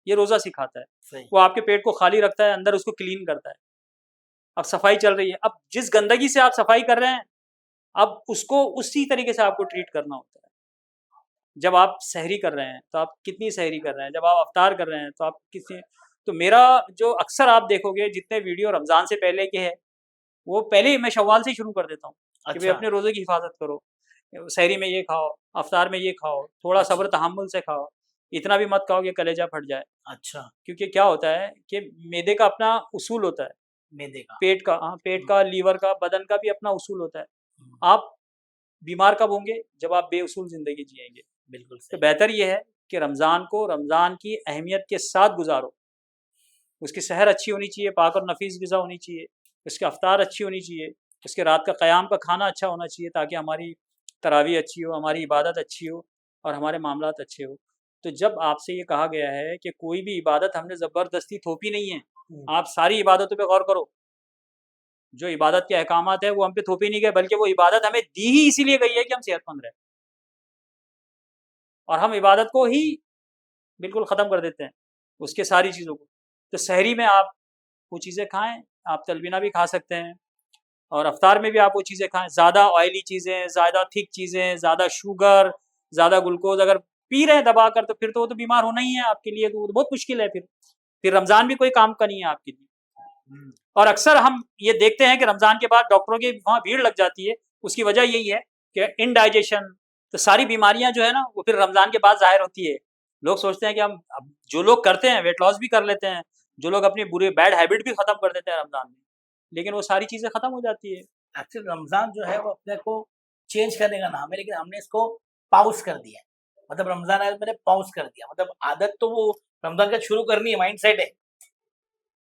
ये रोज़ा सिखाता है। सही, वो आपके पेट को खाली रखता है, अंदर उसको क्लीन करता है। अब सफाई चल रही है, अब जिस गंदगी से आप सफाई कर रहे हैं, अब उसको उसी तरीके से आपको ट्रीट करना होता है। जब आप सहरी कर रहे हैं, तो आप कितनी सहरी कर रहे हैं? जब आप इफ्तार कर रहे हैं, तो आप कितनी तो मेरा जो अक्सर आप देखोगे जितने वीडियो रमज़ान से पहले के हैं, वो पहले ही मैं शव्वाल से ही शुरू कर देता हूँ, कि भई अच्छा, अपने रोज़े की हिफाज़त करो। सहरी में ये खाओ, इफ्तार में ये खाओ, थोड़ा अच्छा, सब्र तहम्मुल से खाओ। इतना भी मत खाओ कि कलेजा फट जाए। अच्छा, क्योंकि क्या होता है कि मैदे का अपना उसूल होता है, मैदे का। पेट हुँ, का, लीवर का, बदन का भी अपना उसूल होता है। हुँ, आप बीमार कब होंगे? जब आप बेउसूल ज़िंदगी जिएँगे। बिल्कुल तो सही। बेहतर ये है कि रमज़ान को रमज़ान की अहमियत के साथ गुज़ारो। उसकी सहर अच्छी होनी चाहिए, पाक और नफ़ीस ग़िज़ा होनी चाहिए, उसकी इफ्तार अच्छी होनी चाहिए, उसके रात का क़याम का खाना अच्छा होना चाहिए ताकि हमारी तरावी अच्छी हो, हमारी इबादत अच्छी हो और हमारे मामलात अच्छे हो। तो जब आपसे ये कहा गया है कि कोई भी इबादत हमने ज़बरदस्ती थोपी नहीं है, हुँ, आप सारी इबादतों पे गौर करो। जो इबादत के अहकामात हैं वो हम पे थोपी नहीं गए बल्कि वो इबादत हमें दी ही इसीलिए गई है कि हम सेहतमंद रहें और हम इबादत को ही बिल्कुल ख़त्म कर देते हैं, उसके सारी चीज़ों को। तो सहरी में आप वो चीज़ें खाएँ, आप तलबीना भी खा सकते हैं और इफ्तार में भी आप वो चीज़ें खाएँ। ज़्यादा ऑयली चीज़ें, ज़्यादा थिक चीज़ें, ज़्यादा शुगर, ज़्यादा ग्लूकोज़ अगर पी रहे हैं दबाकर तो फिर तो वो तो बीमार होना ही है आपके लिए, तो वो तो बहुत मुश्किल है फिर। फिर रमज़ान भी कोई काम का नहीं है आपके लिए। हुँ, और अक्सर हम ये देखते हैं कि रमज़ान के बाद डॉक्टरों की वहाँ भीड़ लग जाती है, उसकी वजह यही है कि इंडाइजेशन तो सारी बीमारियाँ जो है ना, वो फिर रमज़ान के बाद ज़ाहिर होती है। लोग सोचते हैं कि हम अब जो लोग करते हैं वेट लॉस भी कर लेते हैं, जो लोग अपनी बुरे बैड हैबिट भी ख़त्म कर देते हैं रमज़ान में, लेकिन वो सारी चीज़ें ख़त्म हो जाती है। एक्चुअली रमज़ान जो है वो अपने को चेंज करने का नाम है, लेकिन हमने इसको पॉज़ कर दिया है। मतलब रमज़ान आया तो मैंने पॉज़ कर दिया। मतलब आदत तो वो रमज़ान का शुरू करनी है, माइंडसेट है।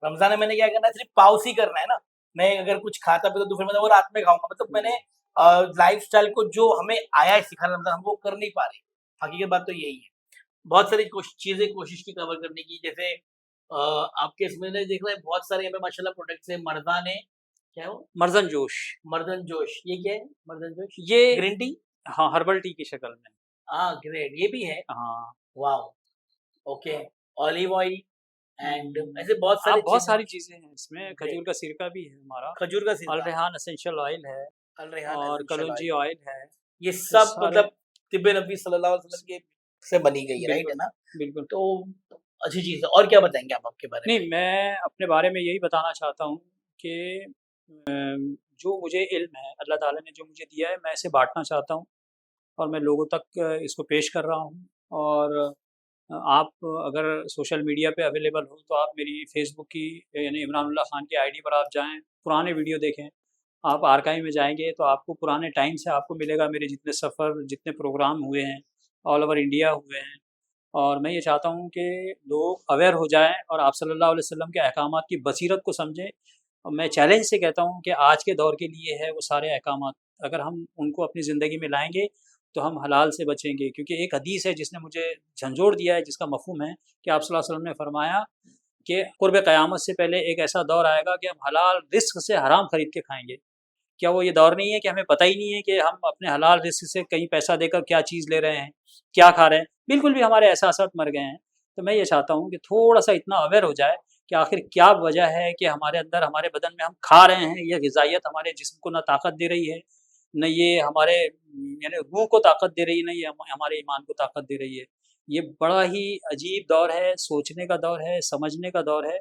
रमज़ान में मैंने क्या करना है, सिर्फ़ पाउस ही करना है ना। मैं अगर कुछ खाता भी तो दोपहर में तो वो रात में खाऊँगा। मतलब मैंने लाइफ़स्टाइल को जो हमें आया है सिखाना रमज़ान, हम वो कर नहीं पा रहे। हकीकत बात तो यही है। बहुत सारी चीज़ें कोशिश की कवर करने की, जैसे आपके इसमें मैंने देखा है बहुत सारे यहाँ पे माशाल्लाह प्रोडक्ट्स हैं। मर्दाने क्या है वो? मर्ज़न जोश, मर्दन जोश, ये क्या है? मर्दन जोश? ये ग्रीन टी? हाँ, हर्बल टी की शक्ल में। हाँ, ग्रेट, ये भी है? हाँ। Wow! Okay. Olive oil and हुँ। ऐसे बहुत सारी बहुत चीज़ें। सारी चीज़ें हैं इसमें, खजूर ग्रेट। का सिरका भी है हमारा, खजूर का अल सिरका, रेहान एसेंशियल ऑयल है अल रेहान और एसेंशियल कलौंजी ऑयल, ऑयल है, ये ये सब सारे मतलब तिब्बे नबी सल्लल्लाहु अलैहि वसल्लम के से बनी गई है, राइट है बिल्कुल, ना? बिल्कुल। तो अच्छी चीज़ है। और क्या बताएँगे आप आपके बारे में? नहीं, मैं अपने बारे में यही बताना चाहता हूँ कि जो मुझे इल्म है, अल्लाह ताला ने जो मुझे दिया है, मैं इसे बाँटना चाहता हूँ और मैं लोगों तक इसको पेश कर रहा हूँ। और आप अगर सोशल मीडिया पे अवेलेबल हो, तो आप मेरी फ़ेसबुक की यानी इमरानुल्लाह खान की आईडी पर आप जाएँ, पुराने वीडियो देखें। आप आर्काइव में जाएँगे, तो आपको पुराने टाइम से आपको मिलेगा मेरे जितने सफ़र, जितने प्रोग्राम हुए हैं, ऑल ओवर इंडिया हुए हैं। और मैं ये चाहता हूँ कि लोग अवेयर हो जाएँ और आप सल्लल्लाहु अलैहि वसल्लम के अहकामात की बसीरत को समझें। और मैं चैलेंज से कहता हूँ कि आज के दौर के लिए है वो सारे अहकामात, अगर हम उनको अपनी ज़िंदगी में लाएँगे, तो हम हलाल से बचेंगे। क्योंकि एक हदीस है जिसने मुझे झंझोड़ दिया है, जिसका मफ़हूम है कि आप सल्लल्लाहु अलैहि वसल्लम ने फरमाया कि क़ुर्ब क़यामत से पहले एक ऐसा दौर आएगा कि हम हलाल रिज़्क़ से हराम खरीद के खाएँगे। क्या वो ये दौर नहीं है कि हमें पता ही नहीं है कि हम अपने हलाल रिज़्क़ से कहीं पैसा देकर क्या चीज़ ले रहे हैं, क्या खा रहे हैं? बिल्कुल भी हमारे एहसासात मर गए हैं। तो मैं ये चाहता हूँ कि थोड़ा-सा इतना अवेयर हो जाए कि आखिर क्या वजह है कि हमारे अंदर, हमारे बदन में हम खा रहे हैं, ये ग़िज़ाइयत हमारे जिस्म को ना ताकत दे रही है, न ये हमारे यानी रूह को ताकत दे रही है, न ये हमारे ईमान को ताकत दे रही है। ये बड़ा ही अजीब दौर है, सोचने का दौर है, समझने का दौर है।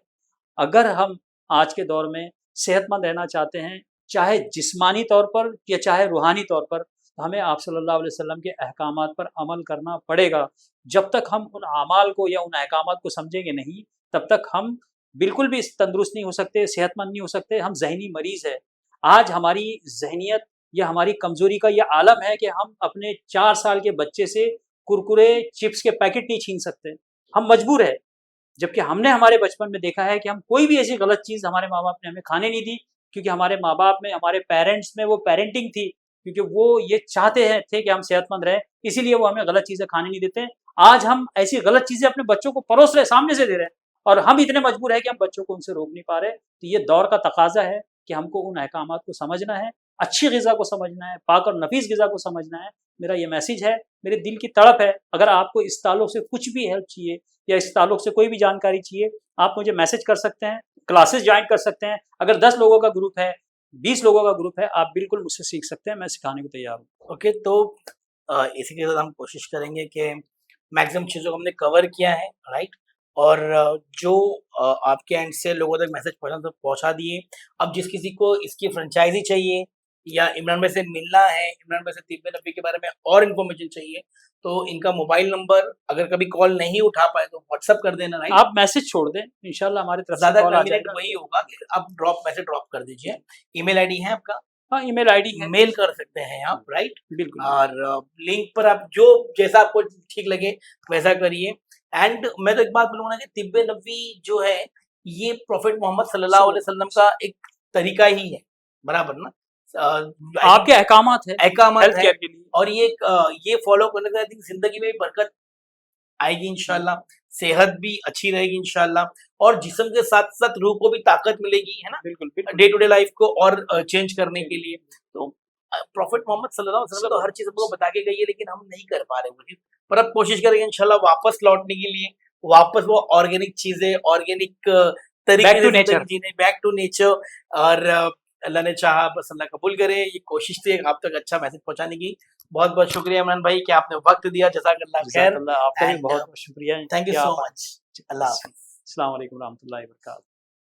अगर हम आज के दौर में सेहतमंद रहना चाहते हैं, चाहे जिस्मानी तौर पर या चाहे रूहानी तौर पर, तो हमें आप सल्लल्लाहु अलैहि वसल्लम के अहकामात पर अमल करना पड़ेगा। जब तक हम उन अमाल को या उन अहकामात को समझेंगे नहीं, तब तक हम बिल्कुल भी तंदुरुस्त नहीं हो सकते, सेहतमंद नहीं हो सकते, हम ज़हनी मरीज़ हैं। आज हमारी ज़हनियत या हमारी कमज़ोरी का ये आलम है कि हम अपने 4 साल के बच्चे से कुरकुरे, चिप्स के पैकेट नहीं छीन सकते। हम मजबूर हैं। जबकि हमने हमारे बचपन में देखा है कि हम कोई भी ऐसी गलत चीज़ हमारे माँ-बाप ने हमें खाने नहीं दी, क्योंकि हमारे माँ-बाप में, हमारे पेरेंट्स में वो पेरेंटिंग थी, क्योंकि वो ये चाहते हैं थे कि हम सेहतमंद रहें, इसीलिए वो हमें गलत चीज़ें खाने नहीं देते। आज हम ऐसी गलत चीज़ें अपने बच्चों को परोस रहे, सामने से दे रहे हैं और हम इतने मजबूर हैं कि हम बच्चों को उनसे रोक नहीं पा रहे। तो ये दौर का तकाज़ा है कि हमको उन अहकामात को समझना है, अच्छी ग़िज़ा को समझना है, पाक और नफ़ीस ग़िज़ा को समझना है। मेरा ये मैसेज है, मेरे दिल की तड़प है। अगर आपको इस ताल्लुक से कुछ भी हेल्प चाहिए या इस ताल्लुक से कोई भी जानकारी चाहिए, आप मुझे मैसेज कर सकते हैं, क्लासेस जॉइन कर सकते हैं। अगर 10 लोगों का ग्रुप है, 20 लोगों का ग्रुप है, आप बिल्कुल मुझसे सीख सकते हैं, मैं सिखाने को तैयार हूँ। ओके, तो इसी के साथ हम कोशिश करेंगे कि मैक्सिमम चीज़ों को हमने कवर किया है, राइट? और जो आपके एंड से लोगों तक मैसेज पहुँचा तो पहुँचा दिए। अब जिस किसी को इसकी फ्रेंचाइज़ी चाहिए या इमरान भाई से मिलना है, इमरान भाई से तिब्बे नब्बी के बारे में और इन्फॉर्मेशन चाहिए, तो इनका मोबाइल नंबर, अगर कभी कॉल नहीं उठा पाए तो व्हाट्सएप कर देना, राइट? आप मैसेज छोड़ दें, इंशाल्लाह हमारी तरफ से ज़्यादा कॉल आ कन्वीनिएंट जाएगा। वही होगा कि आप मैसेज ड्रॉप कर दीजिए। ईमेल आईडी है आपका? हाँ, ईमेल आईडी है। मेल कर सकते हैं आप, राइट? बिल्कुल, बिल्कुल। और लिंक पर आप जो जैसा आपको ठीक लगे वैसा करिए। एंड मैं तो एक बात बोलूँगा ना कि तिब्बे नबवी जो है, ये प्रॉफेट मोहम्मद सल्लल्लाहु अलैहि वसल्लम का एक तरीका ही है, बराबर ना? आपके अहकामात है, अहकामात हेल्थ है केयर के लिए। और ये फॉलो करने से आई थिंक ज़िंदगी में बरकत आएगी इंशाल्लाह, सेहत भी अच्छी रहेगी इंशाल्लाह और जिस्म के साथ-साथ रूह को भी ताकत मिलेगी, है ना? बिल्कुल, बिल्कुल। डे टू डे लाइफ को और चेंज करने के लिए। तो प्रॉफेट मोहम्मद सल्लल्लाहु अलैहि वसल्लम तो हर चीज़ हमको बता के गई है, लेकिन हम नहीं कर पा रहे वो चीज़। पर अब कोशिश करेंगे इंशाल्लाह वापस लौटने के लिए, वापस वो ऑर्गेनिक चीज़ें, ऑर्गेनिक तरीके बैक से टू ज़िंदगी नेचर। जीने, बैक टू नेचर और अल्लाह ने चाहा बस अल्लाह कबूल करे। ये कोशिश थी आप तक अच्छा मैसेज पहुँचाने की। बहुत-बहुत शुक्रिया इमरान भाई कि आपने वक़्त दिया, जज़ाकल्लाह खैर जज़ाकल्लाह, आपका भी एंड बहुत-बहुत शुक्रिया थैंक यू कि सो आप मच। अल्लाह हाफ़िज़। अस्सलाम वालेकुम रहमतुल्लाहि व बरकातहू।